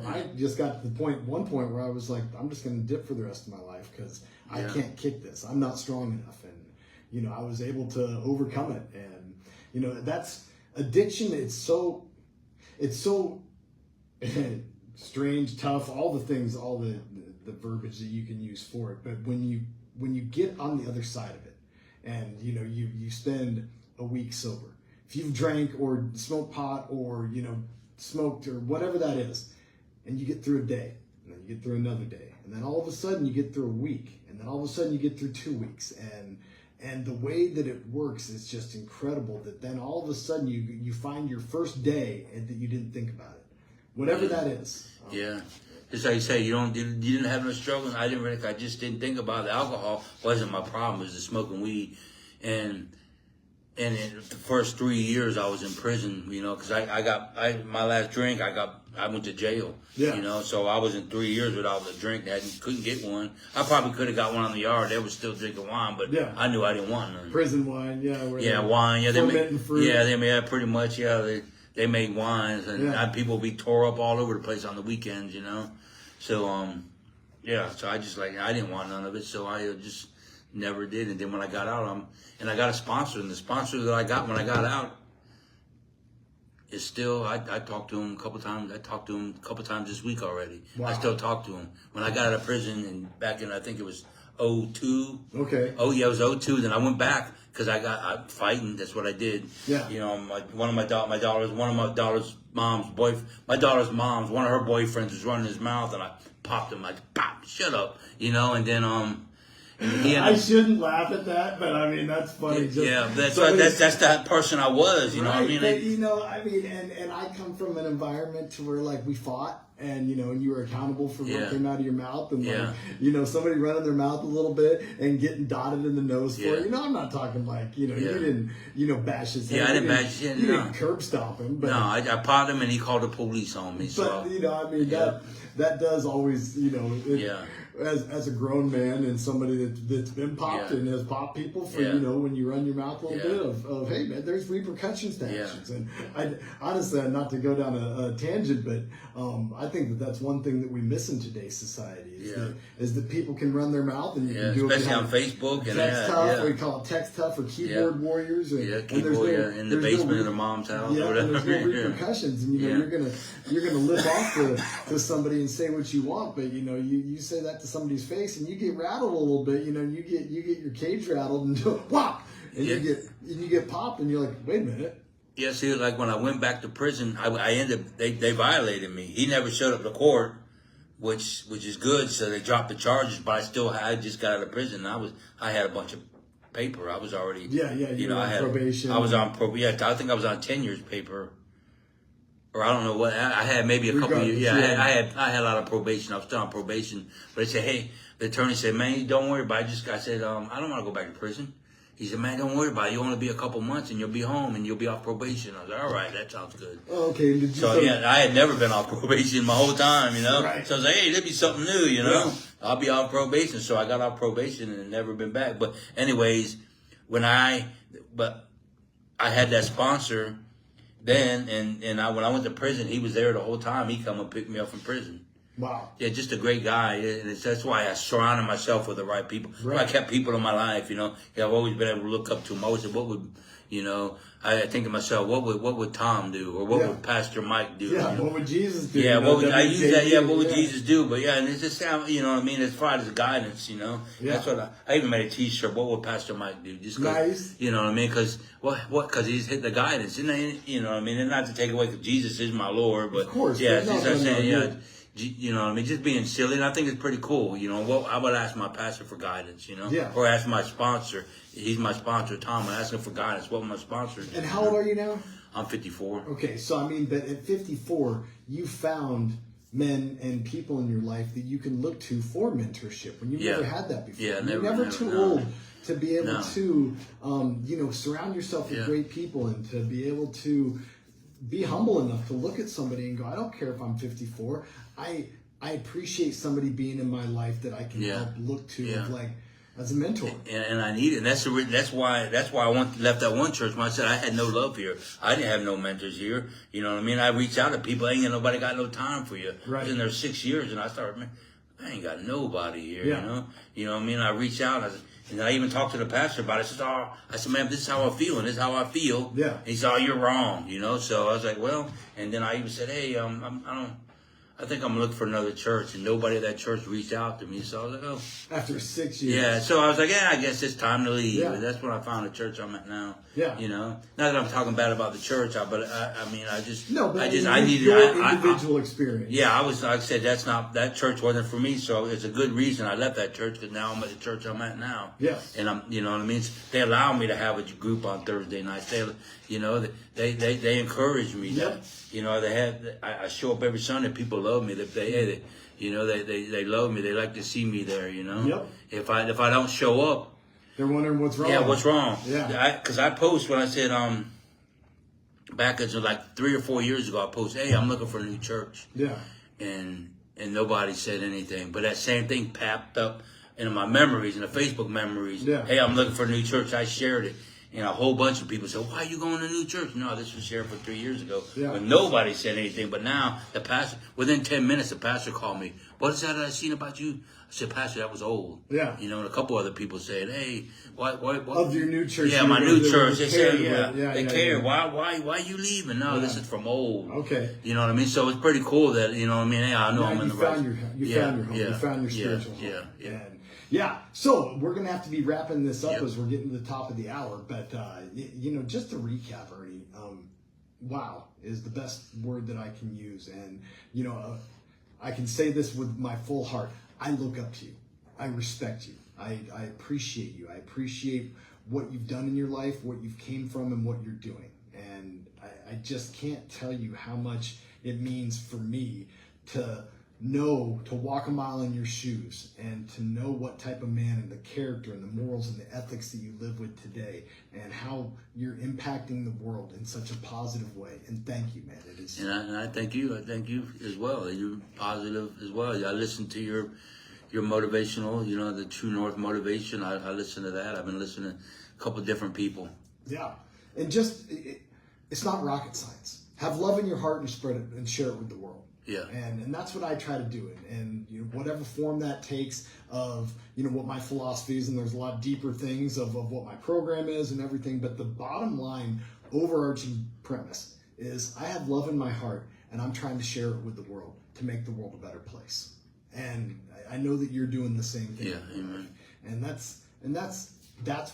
I just got to the one point where I was like, I'm just going to dip for the rest of my life because I can't kick this. I'm not strong enough, and you know, I was able to overcome it, and you know, that's addiction. It's so strange, tough, all the things, all the verbiage that you can use for it. But when you get on the other side of it, and you know, you spend a week sober, if you've drank or smoked pot or you know smoked or whatever that is, and you get through a day, and then you get through another day, and then all of a sudden you get through a week, and then all of a sudden you get through 2 weeks, And the way that it works is just incredible, that then all of a sudden you find your first day and that you didn't think about it. Whatever that is. Yeah. Just like you say, you didn't have no struggles. I just didn't think about it. Alcohol wasn't my problem. It was the smoking weed. And in the first 3 years I was in prison, you know, because my last drink, I went to jail. Yeah. You know, so I was in 3 years without a drink. Couldn't get one. I probably could have got one on the yard. They were still drinking wine, but I knew I didn't want none. Prison wine, yeah. Wine. Yeah, Fruit. Pretty much. Yeah, they made wines, and people would be tore up all over the place on the weekends, you know. So so I just I didn't want none of it, so I just never did. And then when I got out, I got a sponsor, and the sponsor that I got when I got out is still, I talked to him a couple times. I talked to him a couple times this week already. Wow. I still talk to him. When I got out of prison, and back in, I think it was 02. Okay. Oh yeah, it was 02. Then I went back because I fighting. That's what I did. Yeah. You know, one of my daughter's mom's one of her boyfriends was running his mouth, and I popped him like, pop, shut up, you know, and then I shouldn't laugh at that, but I mean that's funny. That's that person I was, you know what I mean? But, you know, I mean, and I come from an environment to where we fought, and you know, and you were accountable for what came out of your mouth, and you know, somebody running their mouth a little bit and getting dotted in the nose for it. You know, I'm not talking you know, you didn't bash his head. Yeah, I didn't bash his head. You didn't curb stomp him. But, no, I popped him and he called the police on me. So, but you know, I mean that does always, you know, as a grown man and somebody that's been popped and has popped people for, you know, when you run your mouth a little bit of hey man, there's repercussions to actions. And I honestly, not to go down a tangent, but I think that's one thing that we miss in today's society is that people can run their mouth and you can do especially on Facebook and text tough, we call it text tough or keyboard warriors. And, in the basement of their mom's house or whatever. There's no repercussions, and you know you're gonna lip off to somebody and say what you want, but you know you say that to somebody's face and you get rattled a little bit, you know, you get your cage rattled and whop, and you get popped and you're like, wait a minute. Yeah, see, like when I went back to prison, I ended up, they violated me. He never showed up to court, which is good, so they dropped the charges, but I just got out of prison. I had a bunch of paper. I was already you know, I had probation. I was on I think I was on 10 years paper. Or I don't know what, I had maybe a couple of years. I had a lot of probation. I was still on probation. But they said, hey, the attorney said, man, don't worry about it. I said, I don't want to go back to prison. He said, man, don't worry about it. You'll only be a couple months and you'll be home and you'll be off probation. I was like, all right, that sounds good. Oh, okay. I had never been off probation my whole time, you know. Right. So I was like, hey, there'll be something new, you know. I'll be off probation. So I got off probation and never been back. But anyways, when I had that sponsor then, and when I went to prison, he was there the whole time. He come and pick me up from prison. Wow. Yeah, just a great guy. And that's why I surrounded myself with the right people. Right. I kept people in my life, you know. I've always been able to look up to them. I always said, what would, you know, I think to myself, what would Tom do? Or what would Pastor Mike do? Yeah, you know? what would Jesus do? Yeah, what would Jesus do? But yeah, and it's just, you know what I mean, as far as guidance, you know. Yeah. That's what I even made a t-shirt, what would Pastor Mike do? Just nice. You know what I mean? Because because he's hit the guidance. And, you know what I mean? And not to take away, because Jesus is my Lord. But of course. Yeah, you know what I mean? Just being silly, and I think it's pretty cool. You know, I would ask my pastor for guidance, you know? Yeah. Or ask my sponsor. He's my sponsor, Tom. I ask him for guidance. What would my sponsor do? And how old are you now? I'm 54. Okay, so I mean, but at 54, you found men and people in your life that you can look to for mentorship when you've never had that before. Yeah, you're never too old to be able to, you know, surround yourself with great people and to be able to be humble enough to look at somebody and go, I don't care if I'm 54. I appreciate somebody being in my life that I can help look to as a mentor. And I need it. And that's why I left that one church when I said I had no love here. I didn't have no mentors here. You know what I mean? I reached out to people. Nobody got no time for you. Right. I was in there 6 years and I started, man, I ain't got nobody here, you know? You know what I mean? I reached out and I even talked to the pastor about it. I said, man, this is how I feel, and this is how I feel. Yeah. He said, oh, you're wrong, you know? So I was like, well, and then I even said, hey, I think I'm looking for another church, and nobody at that church reached out to me. So I was like, oh. After 6 years. Yeah, so I was like, I guess it's time to leave. Yeah. And that's when I found the church I'm at now. Yeah. You know, not that I'm talking bad about the church, but I mean, I just, No, but I needed your individual experience. Yeah, like I said, that church wasn't for me. So it's a good reason I left that church, because now I'm at the church I'm at now. Yes. And you know what I mean? They allow me to have a group on Thursday nights. They encourage me. Yep. You know, I show up every Sunday. People love me. They love me. They like to see me there. You know. Yep. If I don't show up, they're wondering what's wrong. yeah, what's wrong? Yeah. Because I post when I said back as like 3 or 4 years ago, I posted, hey, I'm looking for a new church. Yeah. And nobody said anything. But that same thing popped up in my memories, in the Facebook memories. Yeah. Hey, I'm looking for a new church. I shared it. And a whole bunch of people said, why are you going to a new church? No, this was shared for 3 years ago. Yeah. When nobody said anything. But now, the pastor, within 10 minutes, the pastor called me. What is that I seen about you? I said, Pastor, that was old. Yeah. You know, and a couple other people said, hey, what? Of your new church. Yeah, you my were new gonna church. do They care said, with. they care. Why you leaving? No, this is from old. Okay. You know what I mean? So it's pretty cool that, you know what I mean? Hey, I know Now I'm in the you right. found your home. You found your spiritual home. Yeah. So we're gonna have to be wrapping this up Yep. as we're getting to the top of the hour. But just to recap, Ernie, wow is the best word that I can use, and I can say this with my full heart. I look up to you. I respect you. I appreciate you. I appreciate what you've done in your life, what you've came from, and what you're doing. And I just can't tell you how much it means for me to walk a mile in your shoes and to know what type of man and the character and the morals and the ethics that you live with today, and how you're impacting the world in such a positive way. And thank you, man. It is. And I thank you. I thank you as well. You're positive as well. I listen to your motivational, the True North motivation. I listen to that. I've been listening to a couple different people. Yeah. And it's not rocket science. Have love in your heart and spread it and share it with the world. Yeah. And that's what I try to do. And whatever form that takes of, what my philosophy is, and there's a lot deeper things of what my program is and everything. But the bottom line, overarching premise is I have love in my heart, and I'm trying to share it with the world to make the world a better place. And I know that you're doing the same thing. Yeah, amen. And that's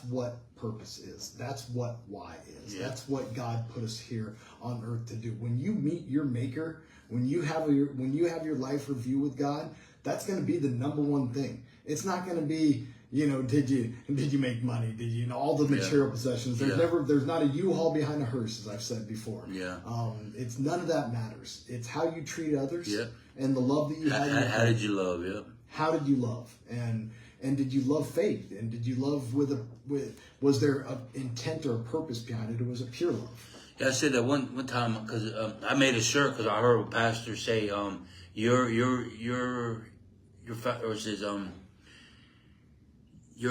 what purpose is. That's what why is. Yeah. That's what God put us here on earth to do. When you meet your maker, when you have your life review with God, that's going to be the number one thing. It's not going to be, did you make money? Did you all the material possessions? There's not a U-Haul behind a hearse, as I've said before. Yeah. It's none of that matters. It's how you treat others. Yeah. And the love that you have. How did you love? Yeah. How did you love? And did you love faith? And did you love was there an intent or a purpose behind it? Or was it pure love? Yeah, I said that one time because I made a shirt because I heard a pastor say, your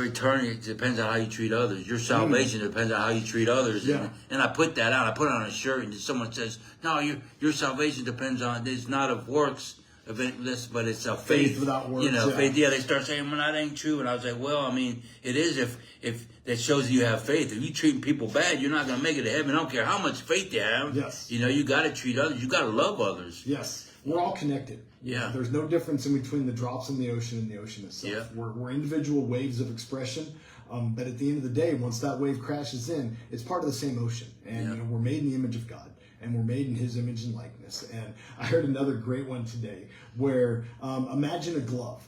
eternity depends on how you treat others. Your salvation depends on how you treat others. Yeah. And I put that out. I put it on a shirt, and someone says, "No, your salvation depends on. It's not of works, but it's of faith without works." faith. Yeah, they start saying, "Well, that ain't true." And I was like, "Well, I mean, it is if that shows you have faith. If you treating people bad, you're not gonna make it to heaven. I don't care how much faith you have. Yes. You got to treat others. You got to love others. Yes. We're all connected. Yeah. There's no difference in between the drops in the ocean and the ocean itself. Yeah. We're individual waves of expression. But at the end of the day, once that wave crashes in, it's part of the same ocean. And we're made in the image of God, and we're made in His image and likeness. And I heard another great one today where imagine a glove,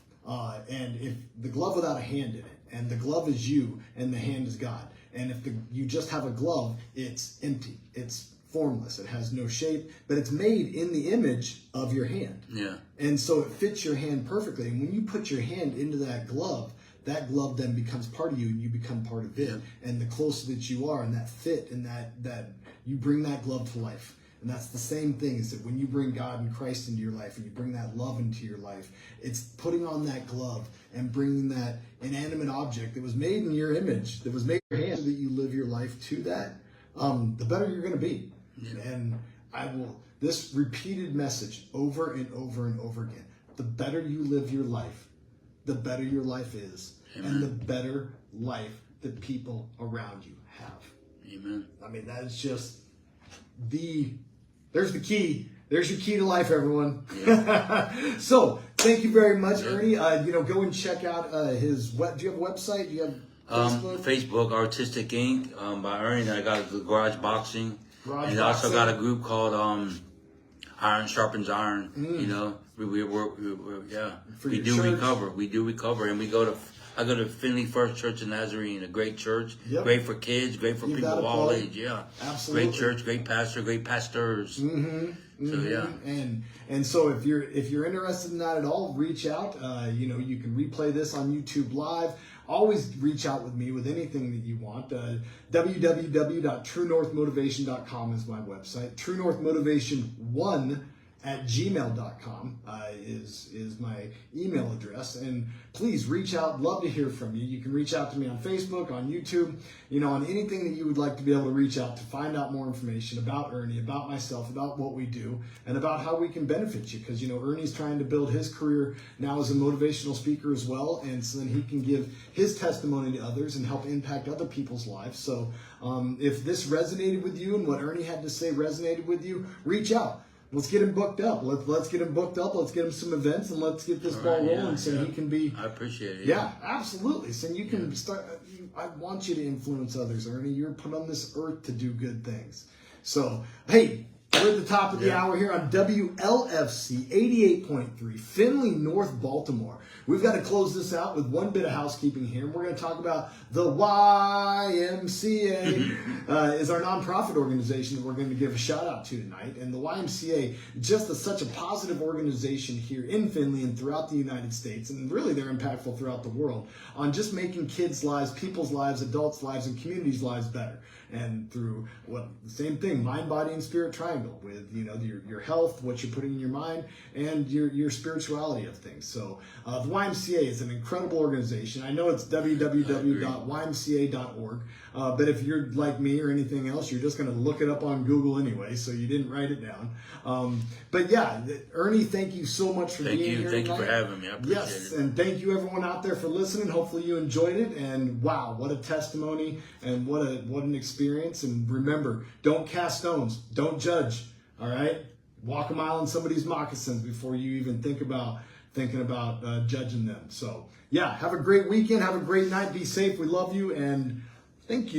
and if the glove without a hand in it, and the glove is you, and the hand is God. And if you just have a glove, it's empty. It's formless. It has no shape, but it's made in the image of your hand. Yeah. And so it fits your hand perfectly. And when you put your hand into that glove then becomes part of you, and you become part of it. Yeah. And the closer that you are, and that fit, and that you bring that glove to life. And that's the same thing, is that when you bring God and Christ into your life, and you bring that love into your life, it's putting on that glove and bringing that inanimate object that was made in your image, that was made in your hand, so that you live your life to that. The better you're going to be. Yeah. And this repeated message over and over and over again. The better you live your life, the better your life is. Amen. And the better life that people around you have. Amen. I mean, that is just there's the key There's your key to life, everyone. Yeah. So, thank you very much, Ernie. Go and check out his web. Do you have a website? Do you have Facebook? Facebook, Artistic Inc. By Ernie. And I got the Garage Boxing. And I also got a group called Iron Sharpens Iron. You know, we do recover. We do recover, and I go to Finley First Church of Nazarene, a great church, great for kids, great for people of all age. Yeah, absolutely. Great church, great pastor, great pastors. So yeah, and so if you're interested in that at all, reach out. You can replay this on YouTube Live. Always reach out with me with anything that you want. www.truenorthmotivation.com is my website. truenorthmotivation1@gmail.com is my email address. And please reach out. Love to hear from you. You can reach out to me on Facebook, on YouTube, on anything that you would like to be able to reach out to find out more information about Ernie, about myself, about what we do, and about how we can benefit you. Because, Ernie's trying to build his career now as a motivational speaker as well. And so then he can give his testimony to others and help impact other people's lives. So if this resonated with you and what Ernie had to say resonated with you, reach out. Let's get him booked up. Let's get him booked up. Let's get him some events, and let's get this ball rolling so he can be. I appreciate it. Yeah, absolutely. So you can start. I want you to influence others, Ernie. You're put on this earth to do good things. So, hey, we're at the top of the hour here on WLFC 88.3, Finley, North Baltimore. We've got to close this out with one bit of housekeeping here. We're going to talk about the YMCA is our nonprofit organization that we're going to give a shout out to tonight. And the YMCA, just such a positive organization here in Finley and throughout the United States. And really they're impactful throughout the world on just making kids' lives, people's lives, adults' lives, and communities' lives better. And through the same thing, mind, body, and spirit triangle with your health, what you're putting in your mind, and your spirituality of things. So the YMCA is an incredible organization. I know it's www.ymca.org, but if you're like me or anything else, you're just going to look it up on Google anyway, so you didn't write it down. But yeah, Ernie, thank you so much for being here tonight. Thank you for having me. I appreciate it. Yes, and thank you everyone out there for listening. Hopefully you enjoyed it, and wow, what a testimony and what an experience. And remember, don't cast stones, don't judge. All right, walk a mile in somebody's moccasins before you even thinking about judging them. So yeah, have a great weekend, have a great night, be safe. We love you, and thank you.